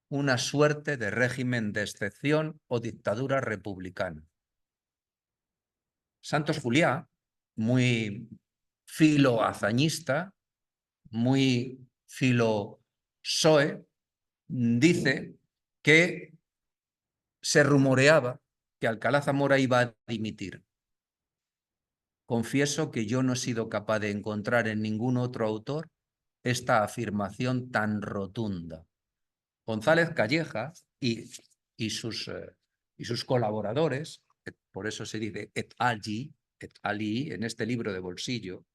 una suerte de régimen de excepción o dictadura republicana. Santos Juliá, muy filoazañista, muy filo-PSOE, dice que se rumoreaba que Alcalá Zamora iba a dimitir. Confieso que yo no he sido capaz de encontrar en ningún otro autor esta afirmación tan rotunda. González Calleja y sus colaboradores, por eso se dice et ali, en este libro de bolsillo,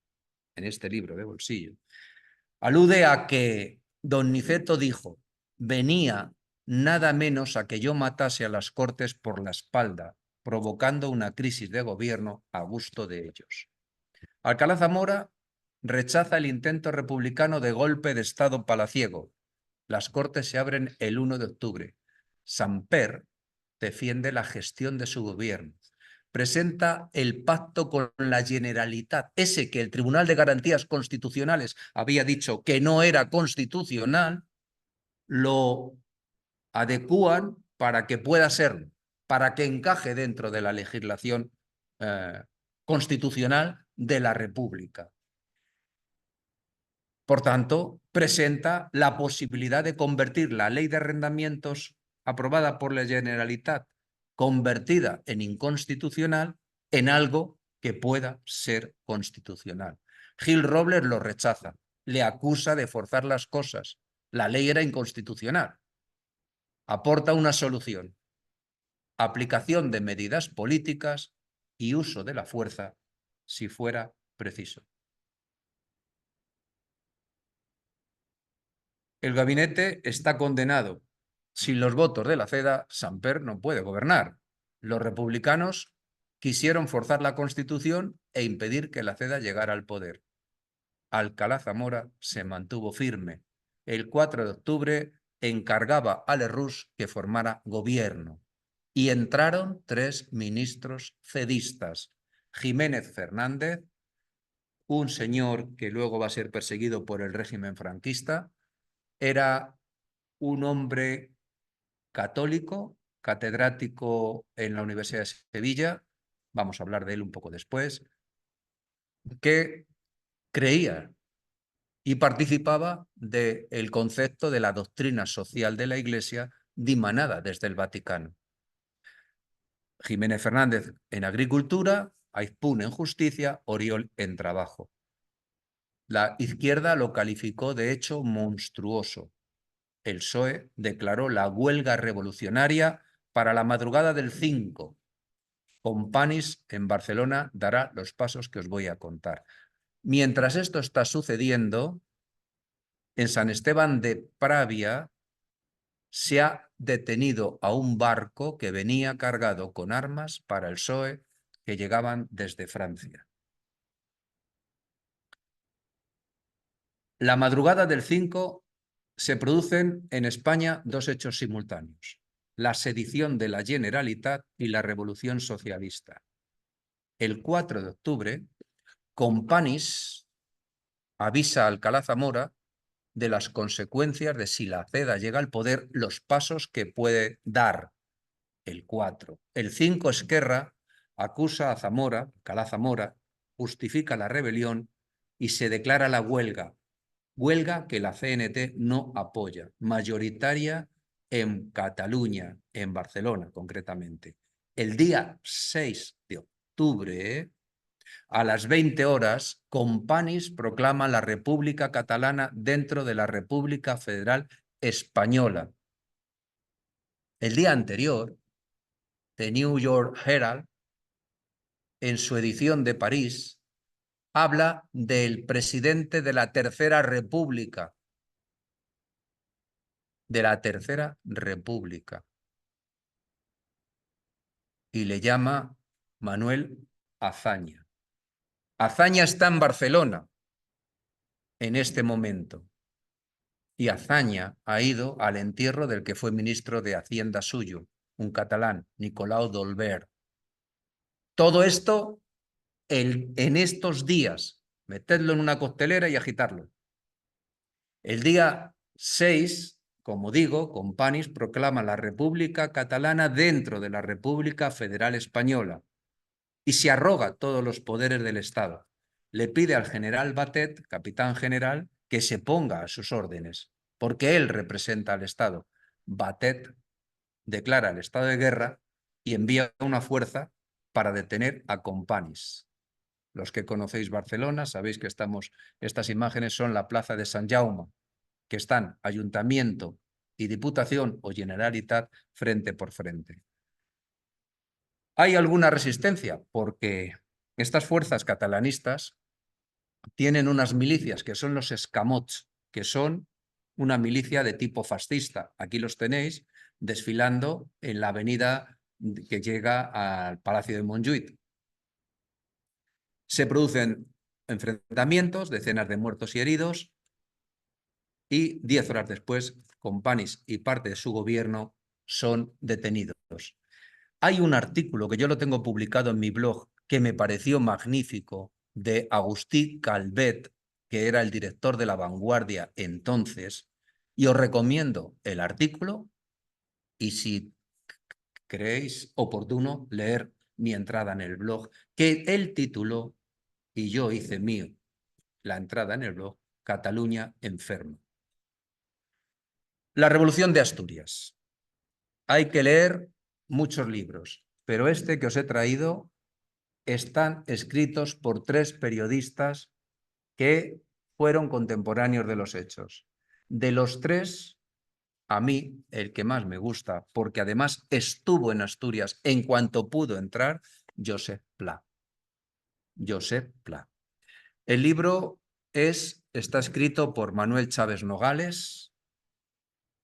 alude a que don Niceto dijo, venía nada menos a que yo matase a las Cortes por la espalda, provocando una crisis de gobierno a gusto de ellos. Alcalá Zamora rechaza el intento republicano de golpe de Estado palaciego. Las Cortes se abren el 1 de octubre. Samper defiende la gestión de su gobierno. Presenta el pacto con la Generalitat, ese que el Tribunal de Garantías Constitucionales había dicho que no era constitucional, lo adecúan para que pueda serlo, para que encaje dentro de la legislación constitucional de la República. Por tanto, presenta la posibilidad de convertir la ley de arrendamientos aprobada por la Generalitat, convertida en inconstitucional, en algo que pueda ser constitucional. Gil Robles lo rechaza, le acusa de forzar las cosas. La ley era inconstitucional. Aporta una solución: aplicación de medidas políticas y uso de la fuerza si fuera preciso. El gabinete está condenado. Sin los votos de la CEDA, Samper no puede gobernar. Los republicanos quisieron forzar la Constitución e impedir que la CEDA llegara al poder. Alcalá Zamora se mantuvo firme. El 4 de octubre encargaba a Lerroux que formara gobierno. Y entraron 3 ministros cedistas. Jiménez Fernández, un señor que luego va a ser perseguido por el régimen franquista, era un hombre católico, catedrático en la Universidad de Sevilla, vamos a hablar de él un poco después, que creía y participaba del concepto de la doctrina social de la Iglesia dimanada desde el Vaticano. Jiménez Fernández en agricultura, Aizpún en justicia, Oriol en trabajo. La izquierda lo calificó de hecho monstruoso. El PSOE declaró la huelga revolucionaria para la madrugada del 5. Companys en Barcelona dará los pasos que os voy a contar. Mientras esto está sucediendo, en San Esteban de Pravia se ha detenido a un barco que venía cargado con armas para el PSOE que llegaban desde Francia. La madrugada del 5 se producen en España 2 hechos simultáneos: la sedición de la Generalitat y la Revolución Socialista. El 4 de octubre, Companys avisa a Alcalá Zamora de las consecuencias de si la CEDA llega al poder, los pasos que puede dar. El 4. El 5, Esquerra acusa a Zamora, Alcalá Zamora, justifica la rebelión y se declara la huelga. Huelga que la CNT no apoya, mayoritaria en Cataluña, en Barcelona concretamente. El día 6 de octubre, a las 20 horas, Companys proclama la República Catalana dentro de la República Federal Española. El día anterior, The New York Herald, en su edición de París, habla del presidente de la Tercera República. De la Tercera República. Y le llama Manuel Azaña. Azaña está en Barcelona en este momento. Y Azaña ha ido al entierro del que fue ministro de Hacienda suyo, un catalán, Nicolau d'Olwer. Todo esto en estos días. Metedlo en una costelera y agitarlo. El día 6, como digo, Companys proclama la República Catalana dentro de la República Federal Española y se arroga todos los poderes del Estado. Le pide al general Batet, capitán general, que se ponga a sus órdenes, porque él representa al Estado. Batet declara el estado de guerra y envía una fuerza para detener a Companys. Los que conocéis Barcelona sabéis que estas imágenes son la plaza de Sant Jaume, que están Ayuntamiento y Diputación o Generalitat frente por frente. ¿Hay alguna resistencia? Porque estas fuerzas catalanistas tienen unas milicias que son los escamots, que son una milicia de tipo fascista. Aquí los tenéis desfilando en la avenida que llega al Palacio de Montjuïc. Se producen enfrentamientos, decenas de muertos y heridos, y 10 horas después, Companys y parte de su gobierno son detenidos. Hay un artículo que yo lo tengo publicado en mi blog que me pareció magnífico, de Agustí Calvet, que era el director de La Vanguardia entonces, y os recomiendo el artículo y si creéis oportuno leer mi entrada en el blog, que él tituló, y yo hice mío la entrada en el blog, Cataluña enferma. La Revolución de Asturias. Hay que leer muchos libros, pero este que os he traído están escritos por 3 periodistas que fueron contemporáneos de los hechos. De los 3, a mí el que más me gusta, porque además estuvo en Asturias en cuanto pudo entrar, Josep Pla. Josep Pla. El libro está escrito por Manuel Chávez Nogales,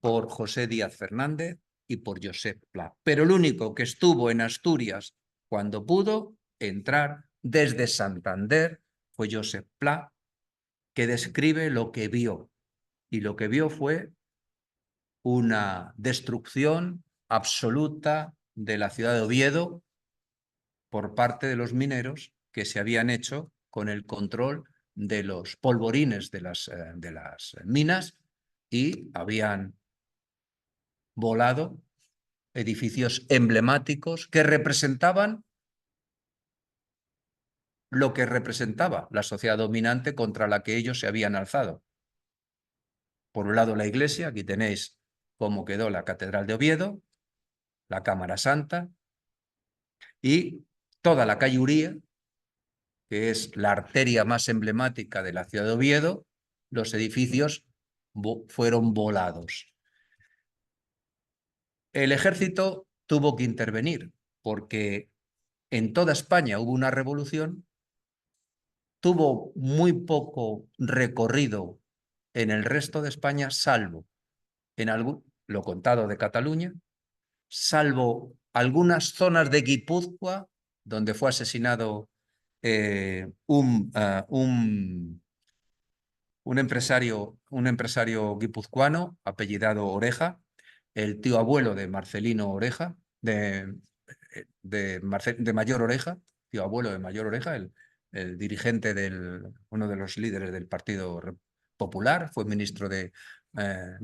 por José Díaz Fernández y por Josep Pla. Pero el único que estuvo en Asturias cuando pudo entrar desde Santander fue Josep Pla, que describe lo que vio. Y lo que vio fue una destrucción absoluta de la ciudad de Oviedo por parte de los mineros que se habían hecho con el control de los polvorines de las minas y habían volado edificios emblemáticos que representaban lo que representaba la sociedad dominante contra la que ellos se habían alzado. Por un lado la iglesia, aquí tenéis cómo quedó la Catedral de Oviedo, la Cámara Santa y toda la calle Uría, que es la arteria más emblemática de la ciudad de Oviedo, los edificios fueron volados. El ejército tuvo que intervenir porque en toda España hubo una revolución, tuvo muy poco recorrido en el resto de España, salvo en lo contado de Cataluña, salvo algunas zonas de Guipúzcoa, donde fue asesinado un empresario guipuzcoano apellidado Oreja, el tío abuelo de Marcelino Oreja, de Mayor Oreja, tío abuelo de Mayor Oreja, el dirigente uno de los líderes del Partido popular, fue ministro de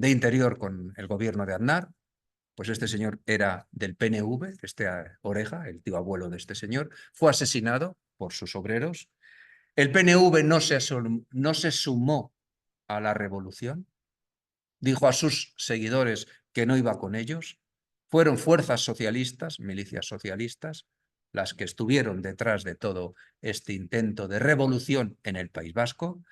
Interior con el gobierno de Aznar. Pues este señor era del PNV, Oreja, el tío abuelo de este señor, fue asesinado por sus obreros. El PNV no se sumó a la revolución, dijo a sus seguidores que no iba con ellos. Fueron fuerzas socialistas, milicias socialistas, las que estuvieron detrás de todo este intento de revolución en el País Vasco,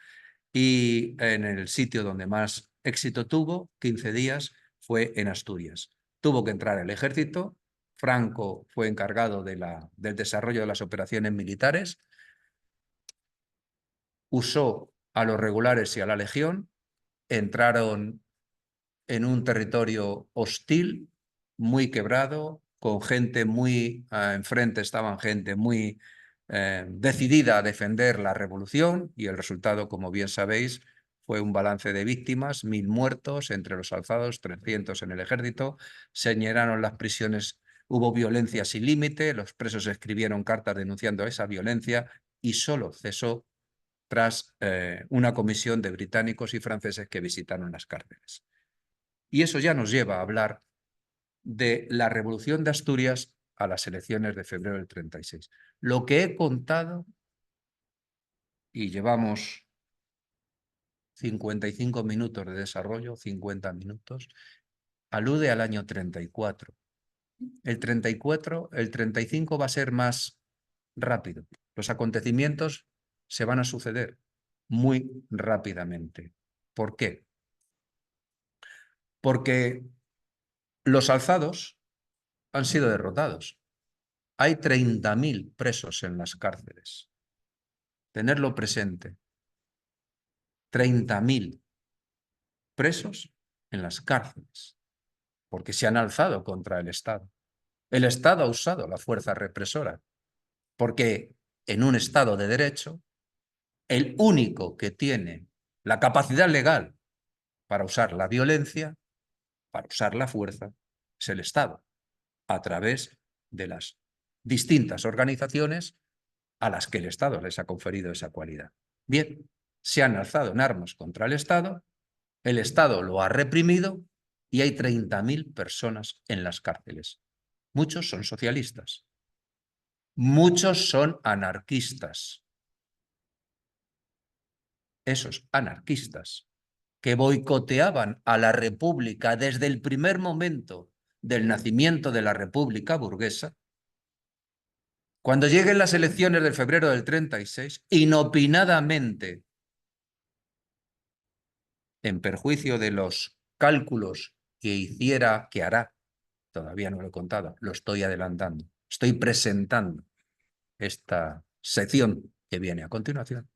y en el sitio donde más éxito tuvo, 15 días, fue en Asturias. Tuvo que entrar el ejército, Franco fue encargado del desarrollo de las operaciones militares, usó a los regulares y a la legión, entraron en un territorio hostil, muy quebrado, con gente muy enfrente, estaban gente muy decidida a defender la revolución, y el resultado, como bien sabéis, fue un balance de víctimas, 1000 muertos entre los alzados, 300 en el ejército, se llenaron las prisiones, hubo violencia sin límite, los presos escribieron cartas denunciando esa violencia y solo cesó tras una comisión de británicos y franceses que visitaron las cárceles. Y eso ya nos lleva a hablar de la Revolución de Asturias a las elecciones de febrero del 36. Lo que he contado, y llevamos 55 minutos de desarrollo, 50 minutos, alude al año 34. El 34, el 35 va a ser más rápido. Los acontecimientos se van a suceder muy rápidamente. ¿Por qué? Porque los alzados han sido derrotados. Hay 30.000 presos en las cárceles. Tenerlo presente. 30.000 presos en las cárceles, porque se han alzado contra el Estado. El Estado ha usado la fuerza represora, porque en un Estado de derecho, el único que tiene la capacidad legal para usar la violencia, para usar la fuerza, es el Estado, a través de las distintas organizaciones a las que el Estado les ha conferido esa cualidad. Bien, se han alzado en armas contra el Estado lo ha reprimido y hay 30.000 personas en las cárceles. Muchos son socialistas, muchos son anarquistas. Esos anarquistas que boicoteaban a la República desde el primer momento del nacimiento de la República burguesa, cuando lleguen las elecciones de febrero del 36, inopinadamente, en perjuicio de los cálculos que hará, todavía no lo he contado, lo estoy adelantando, estoy presentando esta sección que viene a continuación,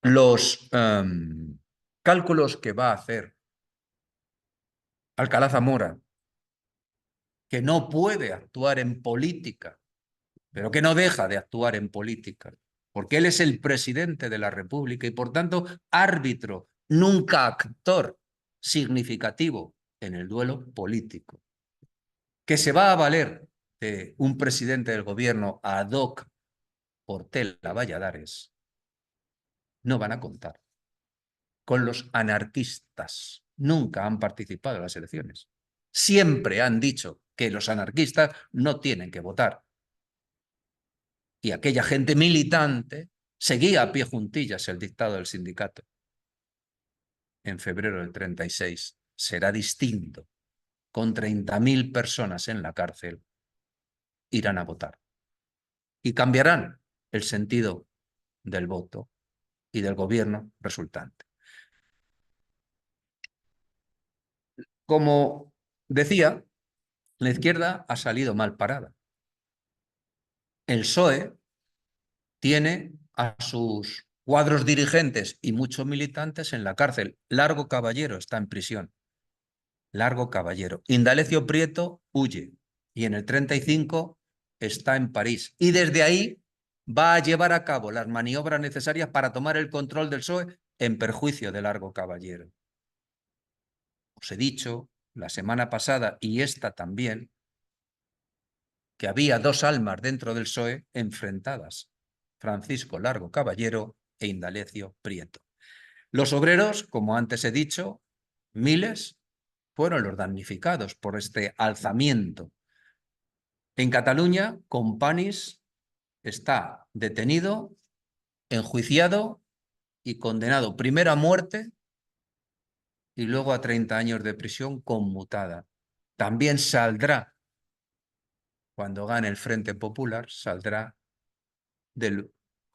los cálculos que va a hacer Alcalá Zamora, que no puede actuar en política, pero que no deja de actuar en política, porque él es el presidente de la República y, por tanto, árbitro, nunca actor significativo en el duelo político, que se va a valer de un presidente del gobierno ad hoc Portela Valladares, no van a contar con los anarquistas. Nunca han participado en las elecciones. Siempre han dicho que los anarquistas no tienen que votar. Y aquella gente militante seguía a pie juntillas el dictado del sindicato. En febrero del 36 será distinto. Con 30.000 personas en la cárcel, irán a votar. Y cambiarán el sentido del voto y del gobierno resultante. Como decía, la izquierda ha salido mal parada. El PSOE tiene a sus cuadros dirigentes y muchos militantes en la cárcel. Largo Caballero está en prisión. Largo Caballero. Indalecio Prieto huye y en el 35 está en París. Y desde ahí va a llevar a cabo las maniobras necesarias para tomar el control del PSOE en perjuicio de Largo Caballero. Os he dicho la semana pasada y esta también que había dos almas dentro del PSOE enfrentadas, Francisco Largo Caballero e Indalecio Prieto. Los obreros, como antes he dicho, miles, fueron los damnificados por este alzamiento. En Cataluña, Companys está detenido, enjuiciado y condenado primero a muerte y luego a 30 años de prisión conmutada. También saldrá, cuando gane el Frente Popular, saldrá del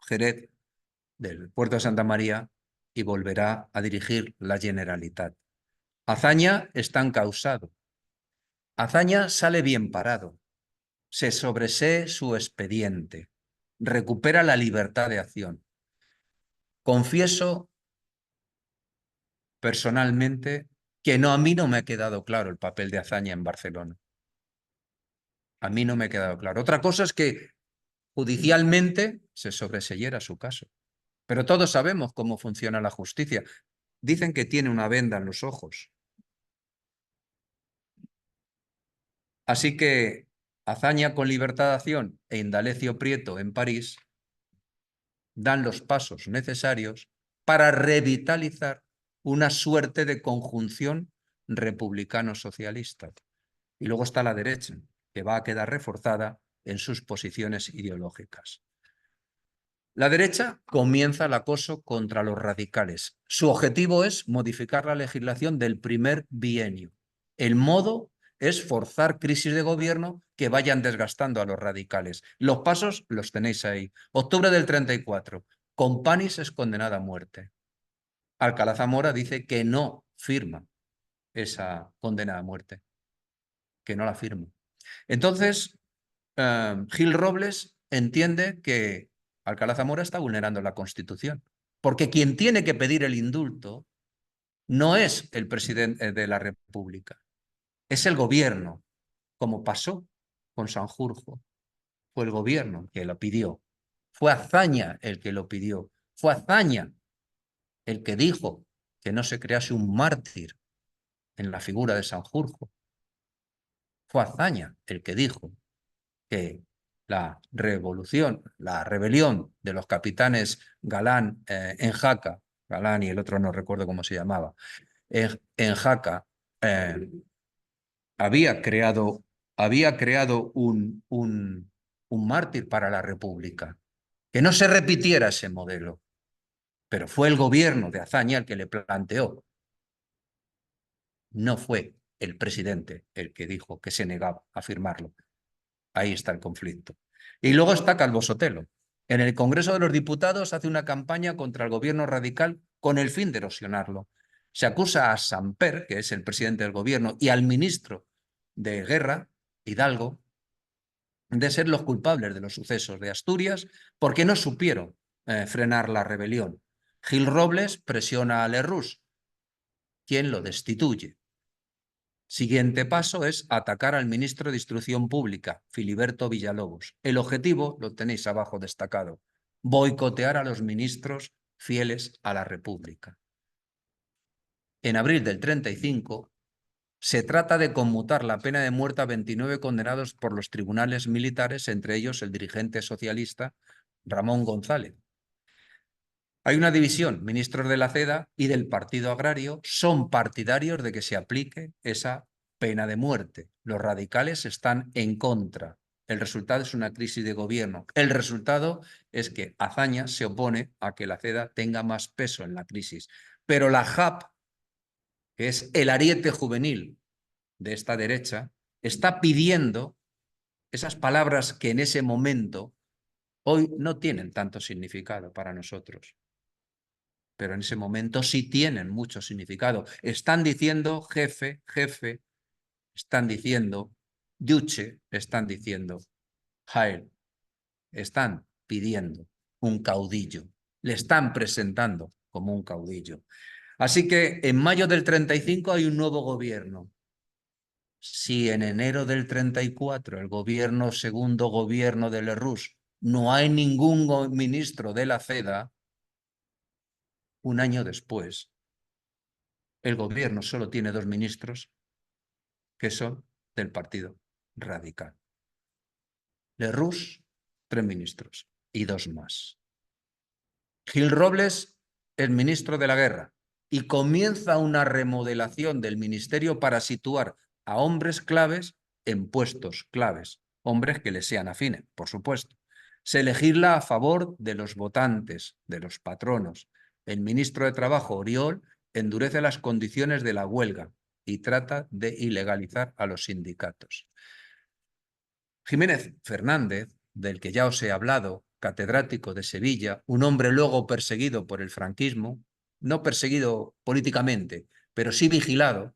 Jerez, del puerto de Santa María, y volverá a dirigir la Generalitat. Azaña está encausado. Azaña sale bien parado. Se sobresee su expediente. Recupera la libertad de acción. Confieso personalmente que a mí no me ha quedado claro el papel de Azaña en Barcelona. A mí no me ha quedado claro. Otra cosa es que judicialmente se sobreseyera su caso. Pero todos sabemos cómo funciona la justicia. Dicen que tiene una venda en los ojos. Así que Azaña con libertad de acción e Indalecio Prieto en París dan los pasos necesarios para revitalizar una suerte de conjunción republicano-socialista. Y luego está la derecha, que va a quedar reforzada en sus posiciones ideológicas. La derecha comienza el acoso contra los radicales. Su objetivo es modificar la legislación del primer bienio. El modo es forzar crisis de gobierno que vayan desgastando a los radicales. Los pasos los tenéis ahí. Octubre del 34. Companys es condenada a muerte. Alcalá Zamora dice que no firma esa condena a muerte, que no la firma. Entonces, Gil Robles entiende que Alcalá Zamora está vulnerando la Constitución, porque quien tiene que pedir el indulto no es el presidente de la República, es el gobierno, como pasó con Sanjurjo. Fue el gobierno el que lo pidió, fue Azaña el que lo pidió, fue Azaña el que dijo que no se crease un mártir en la figura de Sanjurjo. Fue Azaña el que dijo que la rebelión de los capitanes Galán en Jaca, Galán y el otro no recuerdo cómo se llamaba, en Jaca, había creado un mártir para la República. Que no se repitiera ese modelo, pero fue el gobierno de Azaña el que le planteó. No fue el presidente el que dijo que se negaba a firmarlo. Ahí está el conflicto. Y luego está Calvo Sotelo. En el Congreso de los Diputados hace una campaña contra el gobierno radical con el fin de erosionarlo. Se acusa a Samper, que es el presidente del gobierno, y al ministro de Guerra, Hidalgo, de ser los culpables de los sucesos de Asturias porque no supieron frenar la rebelión. Gil Robles presiona a Lerroux, quien lo destituye. Siguiente paso es atacar al ministro de Instrucción Pública, Filiberto Villalobos. El objetivo, lo tenéis abajo destacado, boicotear a los ministros fieles a la República. En abril del 35 se trata de conmutar la pena de muerte a 29 condenados por los tribunales militares, entre ellos el dirigente socialista Ramón González. Hay una división, ministros de la CEDA y del Partido Agrario son partidarios de que se aplique esa pena de muerte. Los radicales están en contra. El resultado es una crisis de gobierno. El resultado es que Azaña se opone a que la CEDA tenga más peso en la crisis. Pero la JAP, que es el ariete juvenil de esta derecha, está pidiendo esas palabras que en ese momento hoy no tienen tanto significado para nosotros, pero en ese momento sí tienen mucho significado. Están diciendo jefe, jefe, están diciendo yuche, están diciendo Jael, están pidiendo un caudillo, le están presentando como un caudillo. Así que en mayo del 35 hay un nuevo gobierno. Si en enero del 34 el segundo gobierno de Lerroux, no hay ningún ministro de la CEDA, un año después, el gobierno solo tiene 2 ministros que son del Partido Radical. Lerroux, 3 ministros y 2 más. Gil Robles el ministro de la Guerra y comienza una remodelación del ministerio para situar a hombres claves en puestos claves, hombres que le sean afines, por supuesto. Se legisla a favor de los votantes, de los patronos. El ministro de Trabajo, Oriol, endurece las condiciones de la huelga y trata de ilegalizar a los sindicatos. Jiménez Fernández, del que ya os he hablado, catedrático de Sevilla, un hombre luego perseguido por el franquismo, no perseguido políticamente, pero sí vigilado,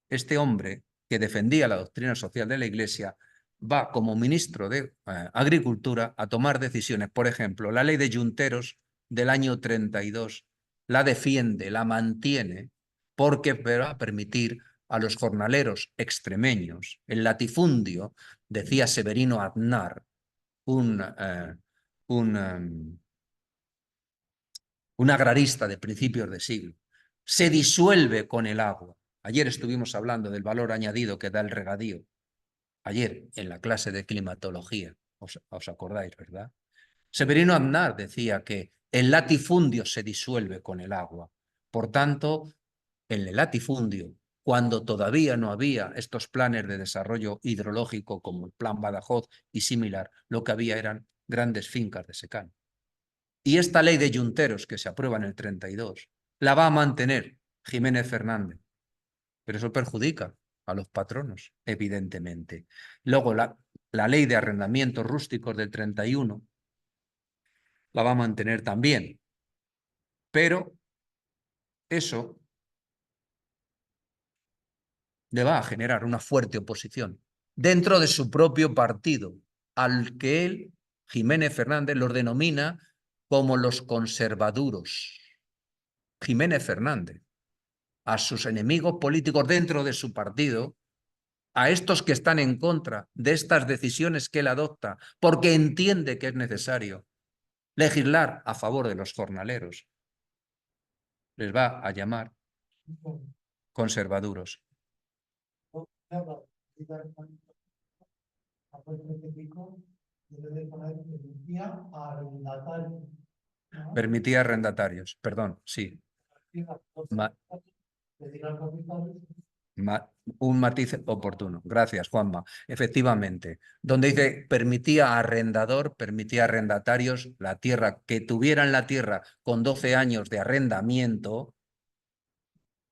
este hombre que defendía la doctrina social de la Iglesia va como ministro de Agricultura a tomar decisiones. Por ejemplo, la ley de yunteros del año 32 la defiende, la mantiene, porque va a permitir a los jornaleros extremeños el latifundio, decía Severino Aznar, un, un agrarista de principios de siglo, se disuelve con el agua. Ayer estuvimos hablando del valor añadido que da el regadío. Ayer, en la clase de climatología, os acordáis, ¿verdad? Severino Aznar decía que el latifundio se disuelve con el agua. Por tanto, en el latifundio, cuando todavía no había estos planes de desarrollo hidrológico como el Plan Badajoz y similar, lo que había eran grandes fincas de secano. Y esta ley de yunteros que se aprueba en el 32 la va a mantener Jiménez Fernández, pero eso perjudica a los patronos, evidentemente. Luego la ley de arrendamientos rústicos del 31 la va a mantener también, pero eso le va a generar una fuerte oposición dentro de su propio partido, al que él, Jiménez Fernández, los denomina como los conservaduros. Jiménez Fernández, a sus enemigos políticos dentro de su partido, a estos que están en contra de estas decisiones que él adopta, porque entiende que es necesario legislar a favor de los jornaleros, les va a llamar conservaduros. Permitía arrendatarios, perdón, sí. Un matiz oportuno. Gracias, Juanma. Efectivamente, donde dice permitía arrendador, permitía arrendatarios, la tierra, que tuvieran la tierra con 12 años de arrendamiento,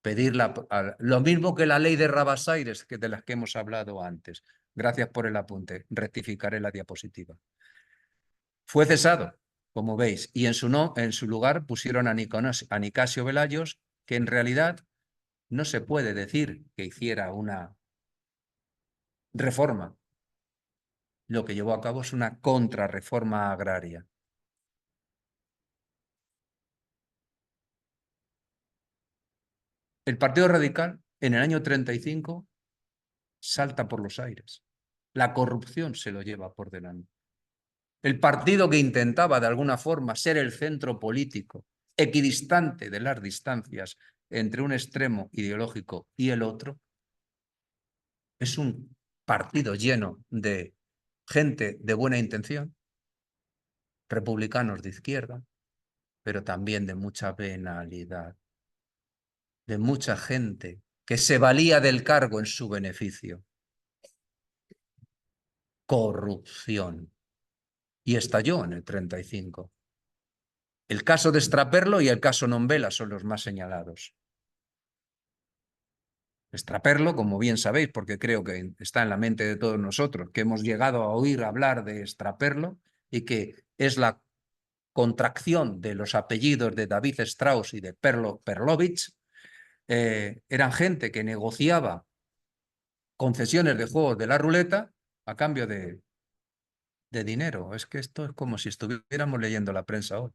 pedirla, lo mismo que la ley de Rabasaires, que de las que hemos hablado antes. Gracias por el apunte. Rectificaré la diapositiva. Fue cesado, como veis, y en su lugar pusieron a Nicasio Velayos, que en realidad no se puede decir que hiciera una reforma. Lo que llevó a cabo es una contrarreforma agraria. El Partido Radical, en el año 35, salta por los aires. La corrupción se lo lleva por delante. El partido que intentaba, de alguna forma, ser el centro político, equidistante de las distancias entre un extremo ideológico y el otro, es un partido lleno de gente de buena intención, republicanos de izquierda, pero también de mucha venalidad, de mucha gente que se valía del cargo en su beneficio. Corrupción. Y estalló en el 35. El caso de Straperlo y el caso Nombela son los más señalados. Straperlo, como bien sabéis, porque creo que está en la mente de todos nosotros, que hemos llegado a oír hablar de Straperlo y que es la contracción de los apellidos de David Strauss y de Perlovich, eran gente que negociaba concesiones de juegos de la ruleta a cambio de dinero. Es que esto es como si estuviéramos leyendo la prensa hoy.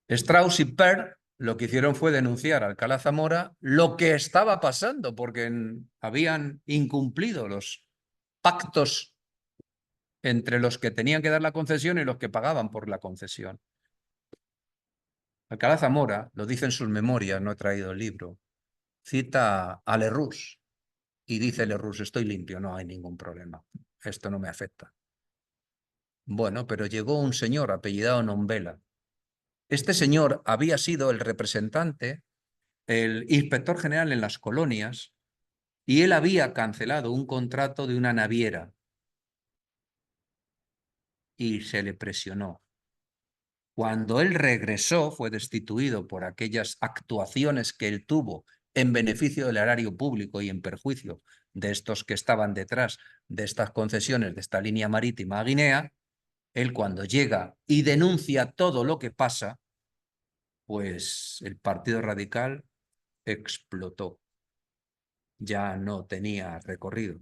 Strauss y Perl lo que hicieron fue denunciar a Alcalá Zamora lo que estaba pasando, porque habían incumplido los pactos entre los que tenían que dar la concesión y los que pagaban por la concesión. Alcalá Zamora, lo dice en sus memorias, no he traído el libro, cita a Lerroux y dice Lerroux, estoy limpio, no hay ningún problema, esto no me afecta. Bueno, pero llegó un señor apellidado Nombela Este señor había sido el representante, el inspector general en las colonias, y él había cancelado un contrato de una naviera y se le presionó. Cuando él regresó, fue destituido por aquellas actuaciones que él tuvo en beneficio del erario público y en perjuicio de estos que estaban detrás de estas concesiones de esta línea marítima a Guinea. Él, cuando llega y denuncia todo lo que pasa, pues el Partido Radical explotó. Ya no tenía recorrido.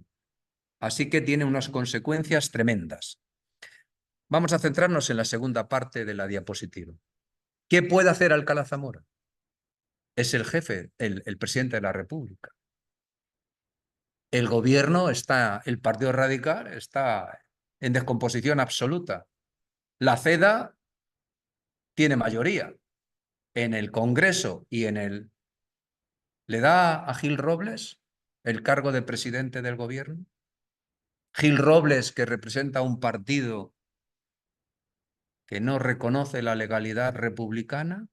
Así que tiene unas consecuencias tremendas. Vamos a centrarnos en la segunda parte de la diapositiva. ¿Qué puede hacer Alcalá Zamora? Es el jefe, el presidente de la República. El gobierno está, el Partido Radical está en descomposición absoluta. La CEDA tiene mayoría en el Congreso y en el... ¿Le da a Gil Robles el cargo de presidente del gobierno? Gil Robles, que representa un partido que no reconoce la legalidad republicana,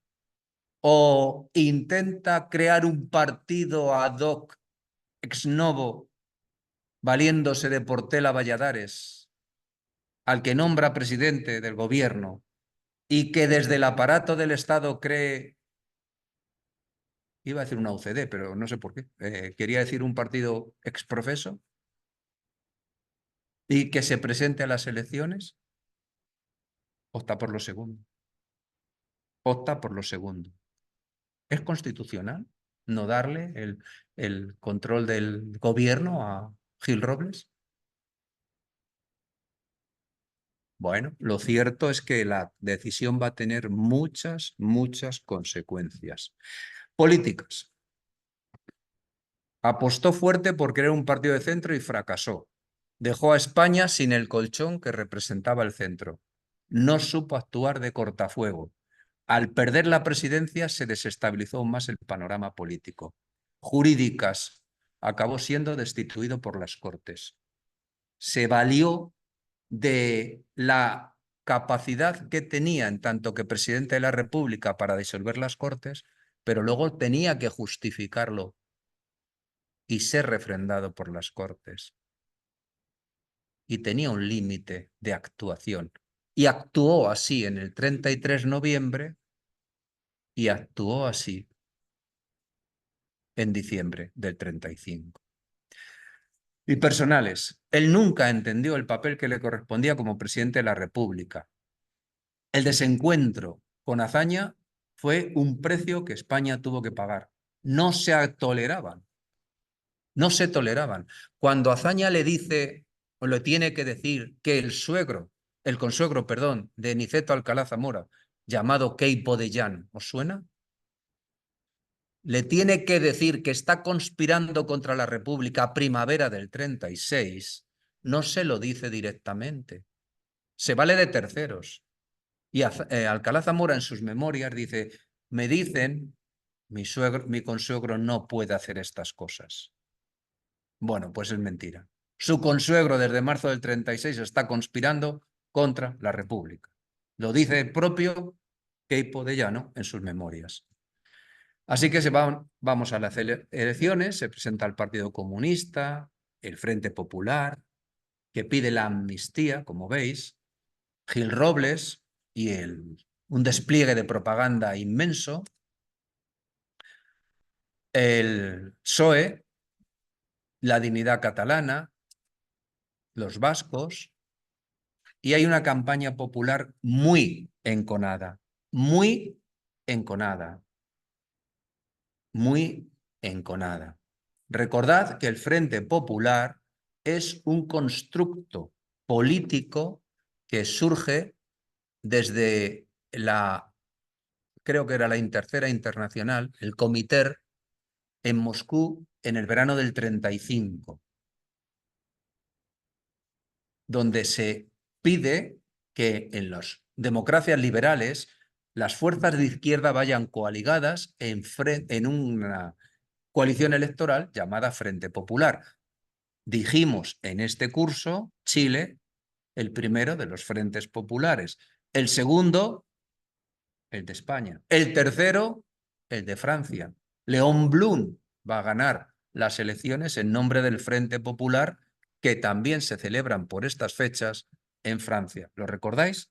o intenta crear un partido ad hoc ex novo valiéndose de Portela Valladares, al que nombra presidente del gobierno y que desde el aparato del Estado cree, iba a decir una UCD, pero no sé por qué, quería decir un partido exprofeso, y que se presente a las elecciones, opta por lo segundo. Opta por lo segundo. ¿Es constitucional no darle el control del gobierno a Gil Robles? Bueno, lo cierto es que la decisión va a tener muchas consecuencias políticas. Apostó fuerte por crear un partido de centro y fracasó. Dejó a España sin el colchón que representaba el centro. No supo actuar de cortafuego. Al perder la presidencia se desestabilizó aún más el panorama político. Jurídicas, acabó siendo destituido por las Cortes. Se valió de la capacidad que tenía en tanto que presidente de la República para disolver las Cortes, pero luego tenía que justificarlo y ser refrendado por las Cortes. Y tenía un límite de actuación. Y actuó así en el 33 de noviembre y actuó así en diciembre del 35. Y personales. Él nunca entendió el papel que le correspondía como presidente de la República. El desencuentro con Azaña fue un precio que España tuvo que pagar. No se toleraban. No se toleraban. Cuando Azaña le dice, o le tiene que decir, que el consuegro, perdón, de Niceto Alcalá Zamora, llamado Queipo de Llán, ¿os suena? Le tiene que decir que está conspirando contra la República a primavera del 36, no se lo dice directamente. Se vale de terceros. Y Alcalá Zamora en sus memorias dice, me dicen, mi consuegro no puede hacer estas cosas. Bueno, pues es mentira. Su consuegro desde marzo del 36 está conspirando contra la República. Lo dice el propio Queipo de Llano en sus memorias. Así que vamos a las elecciones, se presenta el Partido Comunista, el Frente Popular, que pide la amnistía, como veis, Gil Robles y un despliegue de propaganda inmenso, el PSOE, la Dignidad Catalana, los vascos, y hay una campaña popular muy enconada, muy enconada, muy enconada. Recordad que el Frente Popular es un constructo político que surge desde creo que era la Tercera Internacional, el Comité en Moscú en el verano del 35, donde se pide que en las democracias liberales las fuerzas de izquierda vayan coaligadas en una coalición electoral llamada Frente Popular. Dijimos en este curso, Chile, el primero de los frentes populares. El segundo, el de España. El tercero, el de Francia. Léon Blum va a ganar las elecciones en nombre del Frente Popular, que también se celebran por estas fechas en Francia. ¿Lo recordáis?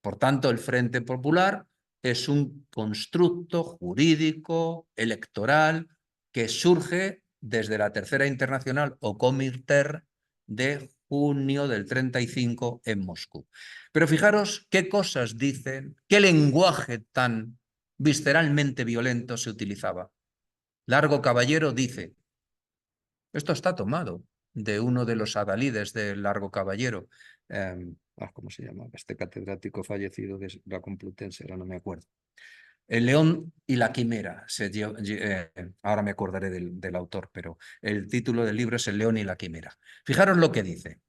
Por tanto, el Frente Popular es un constructo jurídico, electoral, que surge desde la Tercera Internacional o Comintern de junio del 35 en Moscú. Pero fijaros qué cosas dicen, qué lenguaje tan visceralmente violento se utilizaba. Largo Caballero dice, esto está tomado de uno de los adalides del Largo Caballero, ¿cómo se llamaba? Este catedrático fallecido de la Complutense, ahora no me acuerdo. El León y la Quimera. Ahora me acordaré del autor, pero el título del libro es El León y la Quimera. Fijaros lo que dice.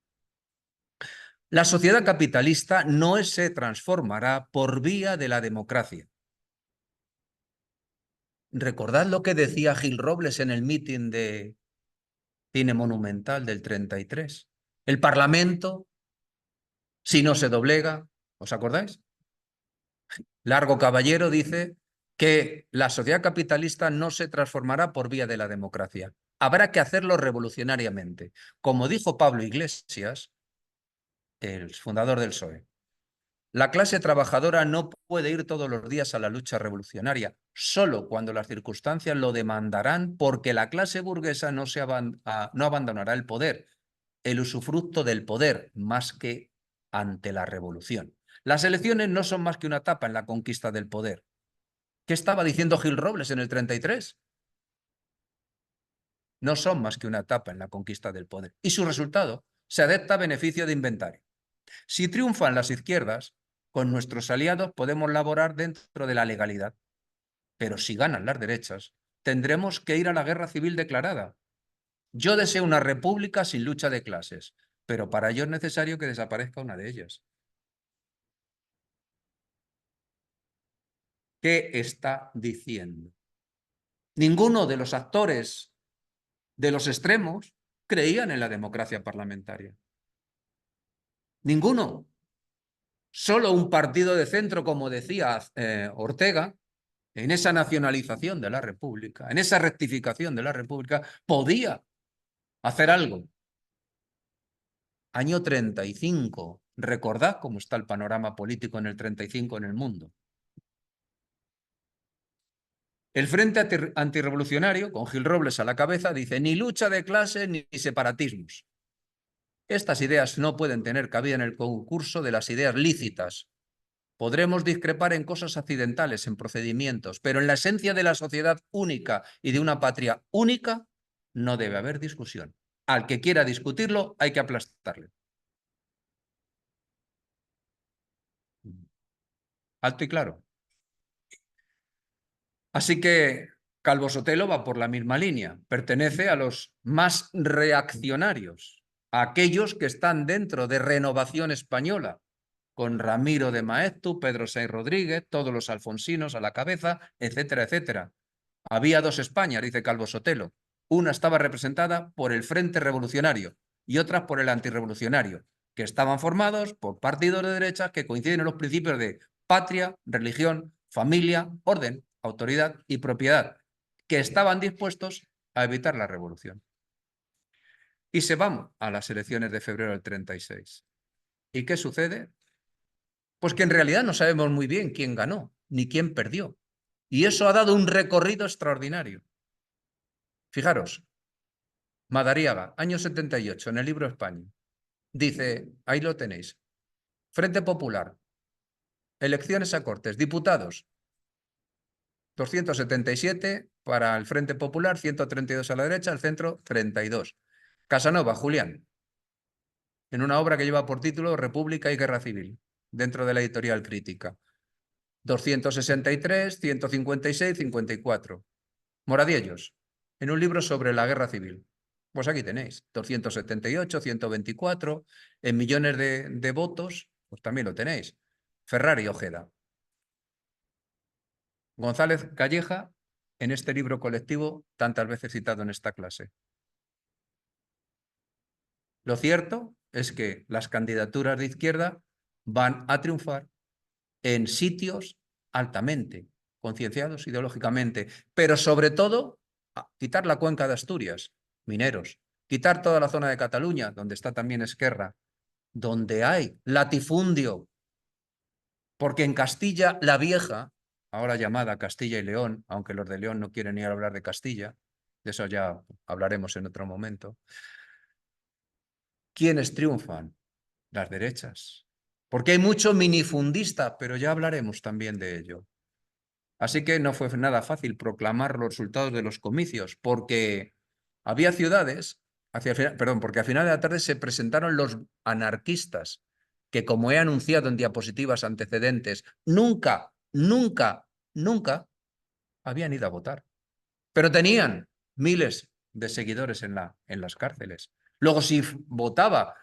La sociedad capitalista no se transformará por vía de la democracia. Recordad lo que decía Gil Robles en el mitin de Cine Monumental del 33. El Parlamento, si no se doblega, ¿os acordáis? Largo Caballero dice que la sociedad capitalista no se transformará por vía de la democracia. Habrá que hacerlo revolucionariamente. Como dijo Pablo Iglesias, el fundador del PSOE, la clase trabajadora no puede ir todos los días a la lucha revolucionaria, solo cuando las circunstancias lo demandarán, porque la clase burguesa no abandonará el poder, el usufructo del poder, más que ante la revolución. Las elecciones no son más que una etapa en la conquista del poder. ¿Qué estaba diciendo Gil Robles en el 33? No son más que una etapa en la conquista del poder. Y su resultado se adapta a beneficio de inventario. Si triunfan las izquierdas, con nuestros aliados podemos laborar dentro de la legalidad. Pero si ganan las derechas, tendremos que ir a la guerra civil declarada. Yo deseo una república sin lucha de clases, pero para ello es necesario que desaparezca una de ellas. ¿Qué está diciendo? Ninguno de los actores de los extremos creían en la democracia parlamentaria. Ninguno. Solo un partido de centro, como decía Ortega, en esa nacionalización de la República, en esa rectificación de la República, podía hacer algo. Año 35. Recordad cómo está el panorama político en el 35 en el mundo. El Frente Antirrevolucionario, con Gil Robles a la cabeza, dice ni lucha de clases ni separatismos. Estas ideas no pueden tener cabida en el concurso de las ideas lícitas. Podremos discrepar en cosas accidentales, en procedimientos, pero en la esencia de la sociedad única y de una patria única no debe haber discusión. Al que quiera discutirlo hay que aplastarle. Alto y claro. Así que Calvo Sotelo va por la misma línea. Pertenece a los más reaccionarios, a aquellos que están dentro de Renovación Española, con Ramiro de Maeztu, Pedro Sainz Rodríguez, todos los alfonsinos a la cabeza, etcétera, etcétera. Había dos Españas, dice Calvo Sotelo. Una estaba representada por el Frente Revolucionario y otra por el Antirrevolucionario, que estaban formados por partidos de derechas que coinciden en los principios de patria, religión, familia, orden, autoridad y propiedad, que estaban dispuestos a evitar la revolución. Y se van a las elecciones de febrero del 36. ¿Y qué sucede? Pues que en realidad no sabemos muy bien quién ganó ni quién perdió. Y eso ha dado un recorrido extraordinario. Fijaros, Madariaga, año 78, en el libro España. Dice, ahí lo tenéis, Frente Popular, elecciones a Cortes, diputados, 277 para el Frente Popular, 132 a la derecha, al centro 32. Casanova, Julián, en una obra que lleva por título República y Guerra Civil, dentro de la editorial Crítica. 263, 156, 54. Moradiellos, en un libro sobre la Guerra Civil. Pues aquí tenéis, 278, 124, en millones de votos, pues también lo tenéis. Ferrari Ojeda. González Calleja, en este libro colectivo, tantas veces citado en esta clase. Lo cierto es que las candidaturas de izquierda van a triunfar en sitios altamente concienciados ideológicamente, pero sobre todo quitar la cuenca de Asturias, mineros, quitar toda la zona de Cataluña, donde está también Esquerra, donde hay latifundio, porque en Castilla la Vieja, ahora llamada Castilla y León, aunque los de León no quieren ni hablar de Castilla, de eso ya hablaremos en otro momento, ¿quiénes triunfan? Las derechas. Porque hay mucho minifundista, pero ya hablaremos también de ello. Así que no fue nada fácil proclamar los resultados de los comicios, porque había ciudades, porque a final de la tarde se presentaron los anarquistas, que como he anunciado en diapositivas antecedentes, nunca, nunca, nunca habían ido a votar. Pero tenían miles de seguidores en las cárceles. Luego, si votaba,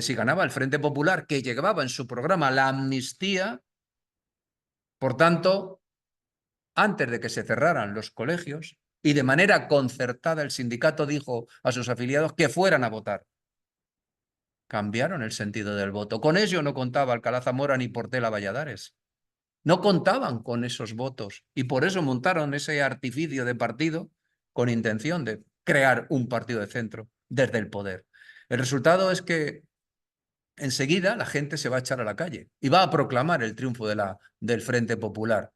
si ganaba el Frente Popular, que llevaba en su programa la amnistía, por tanto, antes de que se cerraran los colegios, y de manera concertada el sindicato dijo a sus afiliados que fueran a votar. Cambiaron el sentido del voto. Con ello no contaba Alcalá Zamora ni Portela Valladares. No contaban con esos votos y por eso montaron ese artificio de partido con intención de crear un partido de centro desde el poder. El resultado es que enseguida la gente se va a echar a la calle y va a proclamar el triunfo del Frente Popular.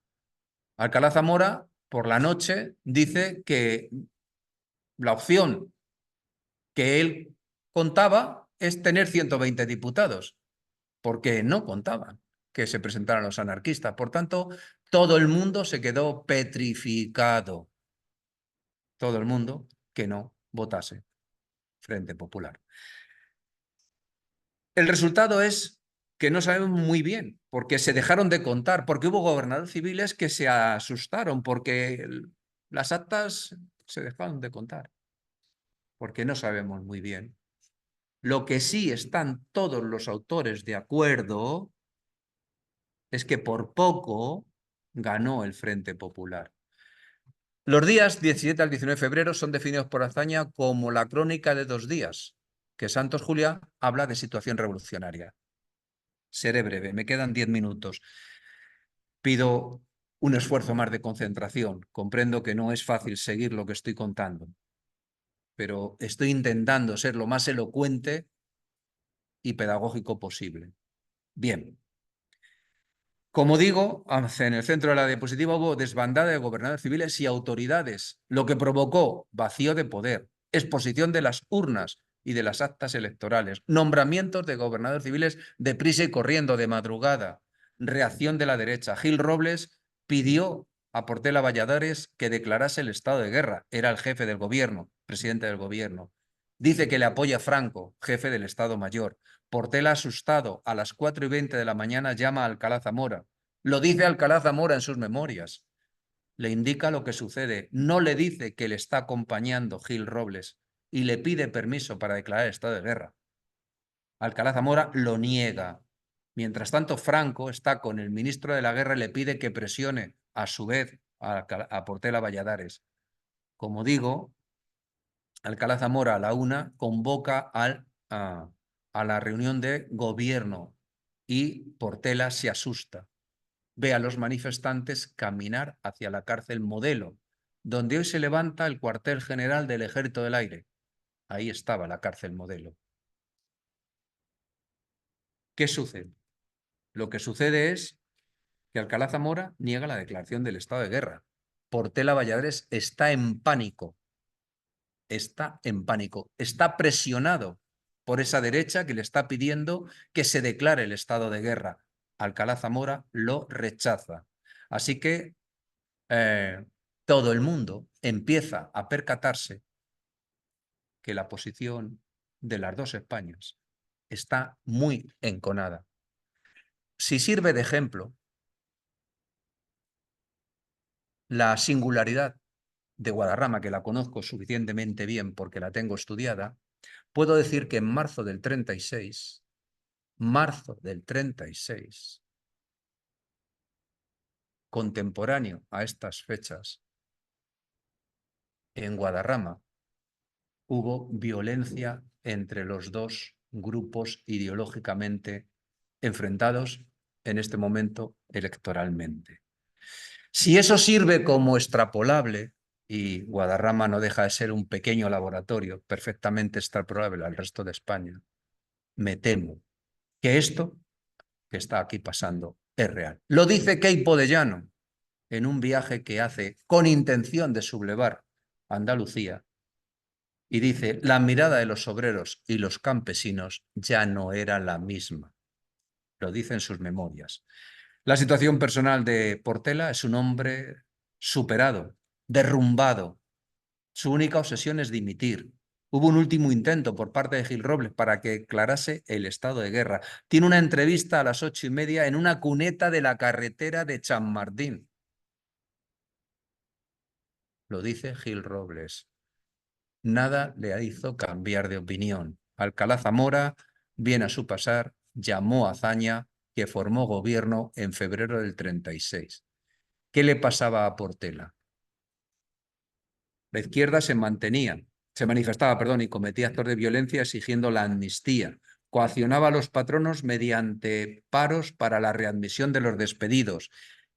Alcalá Zamora, por la noche, dice que la opción que él contaba es tener 120 diputados, porque no contaban que se presentaran los anarquistas. Por tanto, todo el mundo se quedó petrificado. Todo el mundo que no votase Frente Popular. El resultado es que no sabemos muy bien, porque se dejaron de contar, porque hubo gobernadores civiles que se asustaron, porque las actas se dejaron de contar, porque no sabemos muy bien. Lo que sí están todos los autores de acuerdo es que por poco ganó el Frente Popular. Los días 17 al 19 de febrero son definidos por Azaña como la crónica de 2 días, que Santos Juliá habla de situación revolucionaria. Seré breve, me quedan 10 minutos. Pido un esfuerzo más de concentración. Comprendo que no es fácil seguir lo que estoy contando, pero estoy intentando ser lo más elocuente y pedagógico posible. Bien. Como digo, en el centro de la diapositiva hubo desbandada de gobernadores civiles y autoridades, lo que provocó vacío de poder, exposición de las urnas y de las actas electorales, nombramientos de gobernadores civiles deprisa y corriendo de madrugada, reacción de la derecha. Gil Robles pidió a Portela Valladares que declarase el estado de guerra. Era el jefe del gobierno, presidente del gobierno. Dice que le apoya Franco, jefe del Estado Mayor. Portela, asustado, a las 4:20 de la mañana llama a Alcalá Zamora. Lo dice Alcalá Zamora en sus memorias. Le indica lo que sucede. No le dice que le está acompañando Gil Robles y le pide permiso para declarar estado de guerra. Alcalá Zamora lo niega. Mientras tanto, Franco está con el ministro de la Guerra y le pide que presione a su vez a Portela Valladares. Como digo, Alcalá Zamora a la 1 convoca a la reunión de gobierno y Portela se asusta. Ve a los manifestantes caminar hacia la cárcel Modelo, donde hoy se levanta el cuartel general del Ejército del Aire. Ahí estaba la cárcel Modelo. ¿Qué sucede? Lo que sucede es que Alcalá Zamora niega la declaración del estado de guerra. Portela Valladares está en pánico. Está en pánico. Está presionado por esa derecha que le está pidiendo que se declare el estado de guerra. Alcalá Zamora lo rechaza. Así que todo el mundo empieza a percatarse que la posición de las dos Españas está muy enconada. Si sirve de ejemplo, la singularidad de Guadarrama, que la conozco suficientemente bien porque la tengo estudiada, puedo decir que en marzo del 36, contemporáneo a estas fechas, en Guadarrama hubo violencia entre los dos grupos ideológicamente enfrentados en este momento electoralmente. Si eso sirve como extrapolable, y Guadarrama no deja de ser un pequeño laboratorio perfectamente extrapolable al resto de España, me temo que esto que está aquí pasando es real. Lo dice Queipo de Llano en un viaje que hace con intención de sublevar Andalucía, y dice: la mirada de los obreros y los campesinos ya no era la misma. Lo dice en sus memorias. La situación personal de Portela: es un hombre superado, derrumbado. Su única obsesión es dimitir. Hubo un último intento por parte de Gil Robles para que declarase el estado de guerra. Tiene una entrevista a las 8:30 en una cuneta de la carretera de Chamartín. Lo dice Gil Robles. Nada le hizo cambiar de opinión. Alcalá Zamora, bien a su pasar, llamó a Azaña, que formó gobierno en febrero del 36. ¿Qué le pasaba a Portela? La izquierda se manifestaba, y cometía actos de violencia exigiendo la amnistía. Coaccionaba a los patronos mediante paros para la readmisión de los despedidos.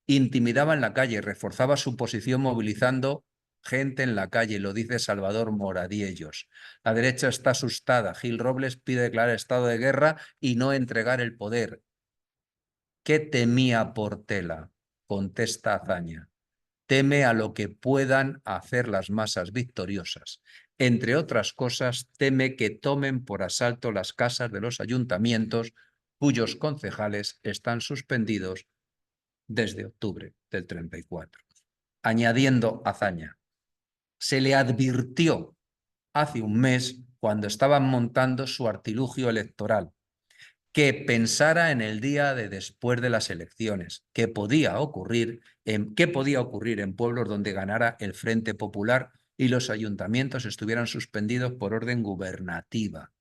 Intimidaba en la calle, reforzaba su posición movilizando gente en la calle, lo dice Salvador Moradiellos. La derecha está asustada. Gil Robles pide declarar estado de guerra y no entregar el poder. ¿Qué temía Portela? Contesta Azaña: teme a lo que puedan hacer las masas victoriosas. Entre otras cosas, teme que tomen por asalto las casas de los ayuntamientos, cuyos concejales están suspendidos desde octubre del 34. Añadiendo Azaña: se le advirtió hace un mes, cuando estaban montando su artilugio electoral, que pensara en el día de después de las elecciones, qué podía ocurrir en pueblos donde ganara el Frente Popular y los ayuntamientos estuvieran suspendidos por orden gubernativa.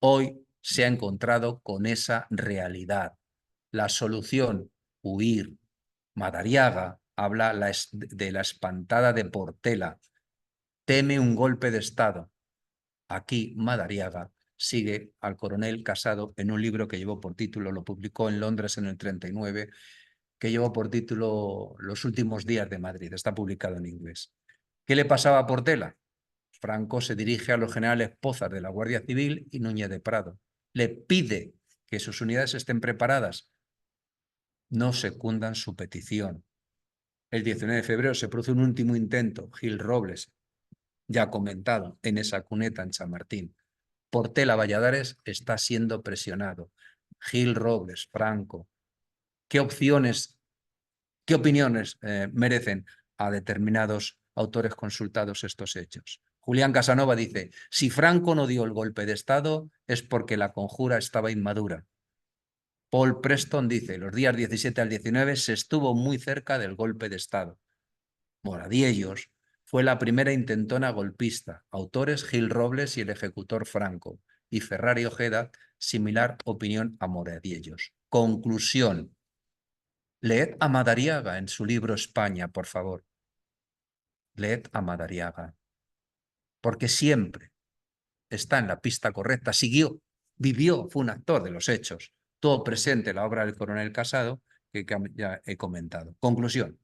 Hoy se ha encontrado con esa realidad. La solución: huir. Madariaga habla de la espantada de Portela. Teme un golpe de Estado. Aquí Madariaga sigue al coronel Casado en un libro que llevó por título, lo publicó en Londres en el 39, que llevó por título Los últimos días de Madrid. Está publicado en inglés. ¿Qué le pasaba a Portela? Franco se dirige a los generales Pozas de la Guardia Civil y Núñez de Prado. Le pide que sus unidades estén preparadas. No secundan su petición. El 19 de febrero se produce un último intento. Gil Robles, ya comentado, en esa cuneta en Chamartín. Portela Valladares está siendo presionado. Gil Robles, Franco. ¿Qué opiniones merecen a determinados autores consultados estos hechos? Julián Casanova dice: si Franco no dio el golpe de Estado es porque la conjura estaba inmadura. Paul Preston dice: los días 17 al 19 se estuvo muy cerca del golpe de Estado. Moradiellos: fue la primera intentona golpista. Autores: Gil Robles y el ejecutor Franco. Y Ferrari Ojeda: similar opinión a Moradiellos. Conclusión: leed a Madariaga en su libro España, por favor. Leed a Madariaga, porque siempre está en la pista correcta, vivió, fue un actor de los hechos. Todo presente en la obra del coronel Casado, que ya he comentado. Conclusión: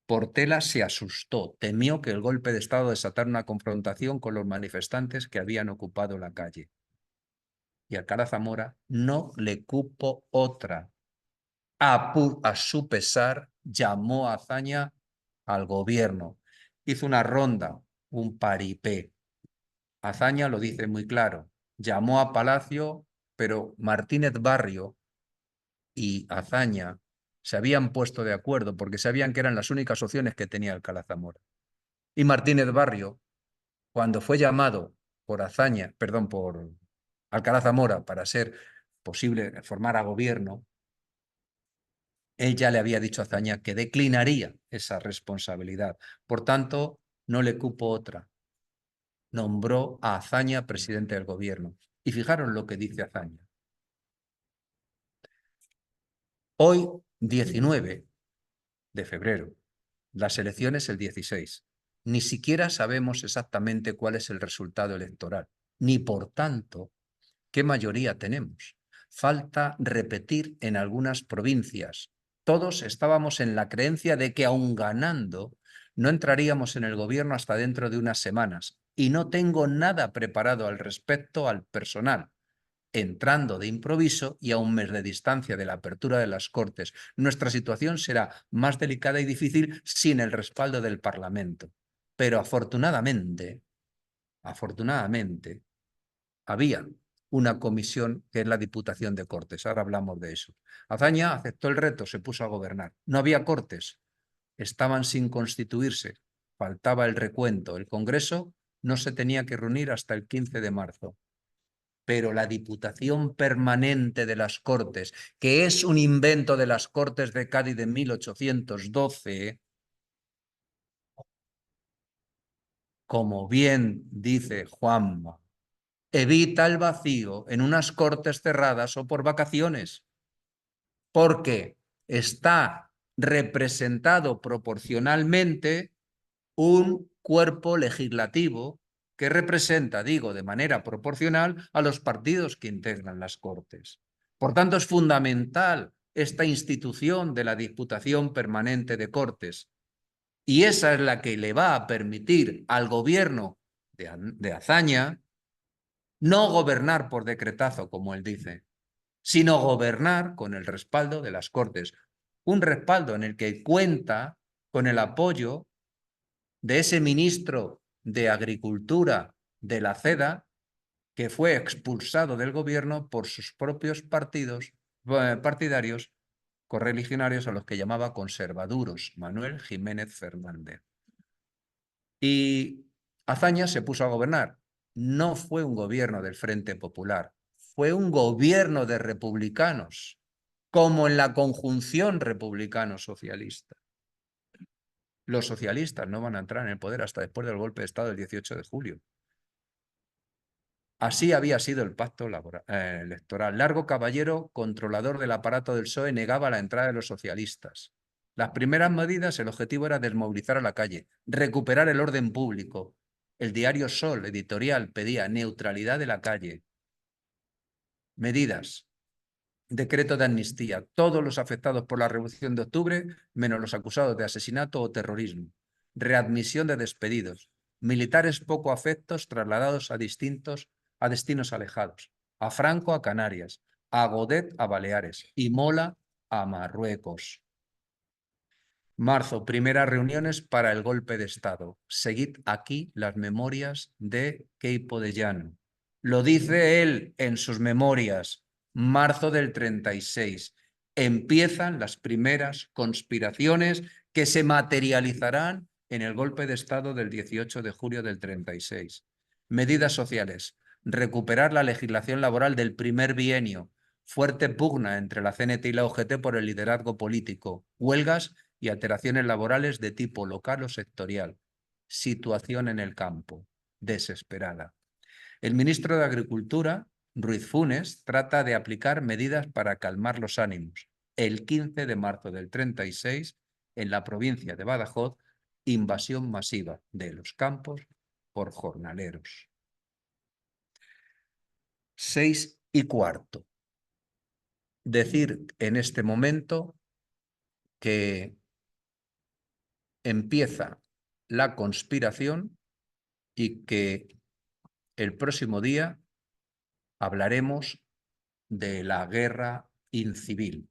Portela se asustó, temió que el golpe de Estado desatara una confrontación con los manifestantes que habían ocupado la calle. Y Alcalá Zamora no le cupo otra. A su pesar, llamó a Azaña al gobierno. Hizo una ronda, un paripé. Azaña lo dice muy claro. Llamó a Palacio, pero Martínez Barrio y Azaña se habían puesto de acuerdo porque sabían que eran las únicas opciones que tenía Alcalá Zamora. Y Martínez Barrio, cuando fue llamado por Azaña, por Alcalá Zamora para ser posible formar a gobierno, él ya le había dicho a Azaña que declinaría esa responsabilidad. Por tanto, no le cupo otra. Nombró a Azaña presidente del gobierno. Y fijaros lo que dice Azaña. Hoy, 19 de febrero, las elecciones el 16. Ni siquiera sabemos exactamente cuál es el resultado electoral, ni por tanto qué mayoría tenemos. Falta repetir en algunas provincias. Todos estábamos en la creencia de que aun ganando no entraríamos en el gobierno hasta dentro de unas semanas y no tengo nada preparado al respecto al personal, entrando de improviso y a un mes de distancia de la apertura de las Cortes. Nuestra situación será más delicada y difícil sin el respaldo del Parlamento. Pero afortunadamente, había una comisión que es la Diputación de Cortes. Ahora hablamos de eso. Azaña aceptó el reto, se puso a gobernar. No había Cortes, estaban sin constituirse, faltaba el recuento. El Congreso no se tenía que reunir hasta el 15 de marzo. Pero la Diputación Permanente de las Cortes, que es un invento de las Cortes de Cádiz de 1812, como bien dice Juanma, evita el vacío en unas Cortes cerradas o por vacaciones, porque está representado proporcionalmente un cuerpo legislativo que representa, digo, de manera proporcional a los partidos que integran las Cortes. Por tanto, es fundamental esta institución de la Diputación Permanente de Cortes, y esa es la que le va a permitir al gobierno de Azaña no gobernar por decretazo, como él dice, sino gobernar con el respaldo de las Cortes. Un respaldo en el que cuenta con el apoyo de ese ministro de Agricultura de la CEDA, que fue expulsado del gobierno por sus propios partidarios correligionarios, a los que llamaba conservaduros, Manuel Jiménez Fernández. Y Azaña se puso a gobernar. No fue un gobierno del Frente Popular, fue un gobierno de republicanos, como en la conjunción republicano-socialista. Los socialistas no van a entrar en el poder hasta después del golpe de Estado del 18 de julio. Así había sido el pacto electoral. Largo Caballero, controlador del aparato del PSOE, negaba la entrada de los socialistas. Las primeras medidas, el objetivo era desmovilizar a la calle, recuperar el orden público. El diario Sol, editorial, pedía neutralidad de la calle. Medidas. Decreto de amnistía. Todos los afectados por la Revolución de Octubre, menos los acusados de asesinato o terrorismo. Readmisión de despedidos. Militares poco afectos trasladados a destinos alejados. A Franco a Canarias, a Godet a Baleares y Mola a Marruecos. Marzo, primeras reuniones para el golpe de Estado. Seguid aquí las memorias de Queipo de Llano. Lo dice él en sus memorias. Marzo del 36. Empiezan las primeras conspiraciones que se materializarán en el golpe de Estado del 18 de julio del 36. Medidas sociales. Recuperar la legislación laboral del primer bienio. Fuerte pugna entre la CNT y la UGT por el liderazgo político. Huelgas y alteraciones laborales de tipo local o sectorial. Situación en el campo. Desesperada. El ministro de Agricultura, Ruiz Funes, trata de aplicar medidas para calmar los ánimos. El 15 de marzo del 36, en la provincia de Badajoz, invasión masiva de los campos por jornaleros. 6:15. Decir en este momento que empieza la conspiración y que el próximo día hablaremos de la guerra incivil.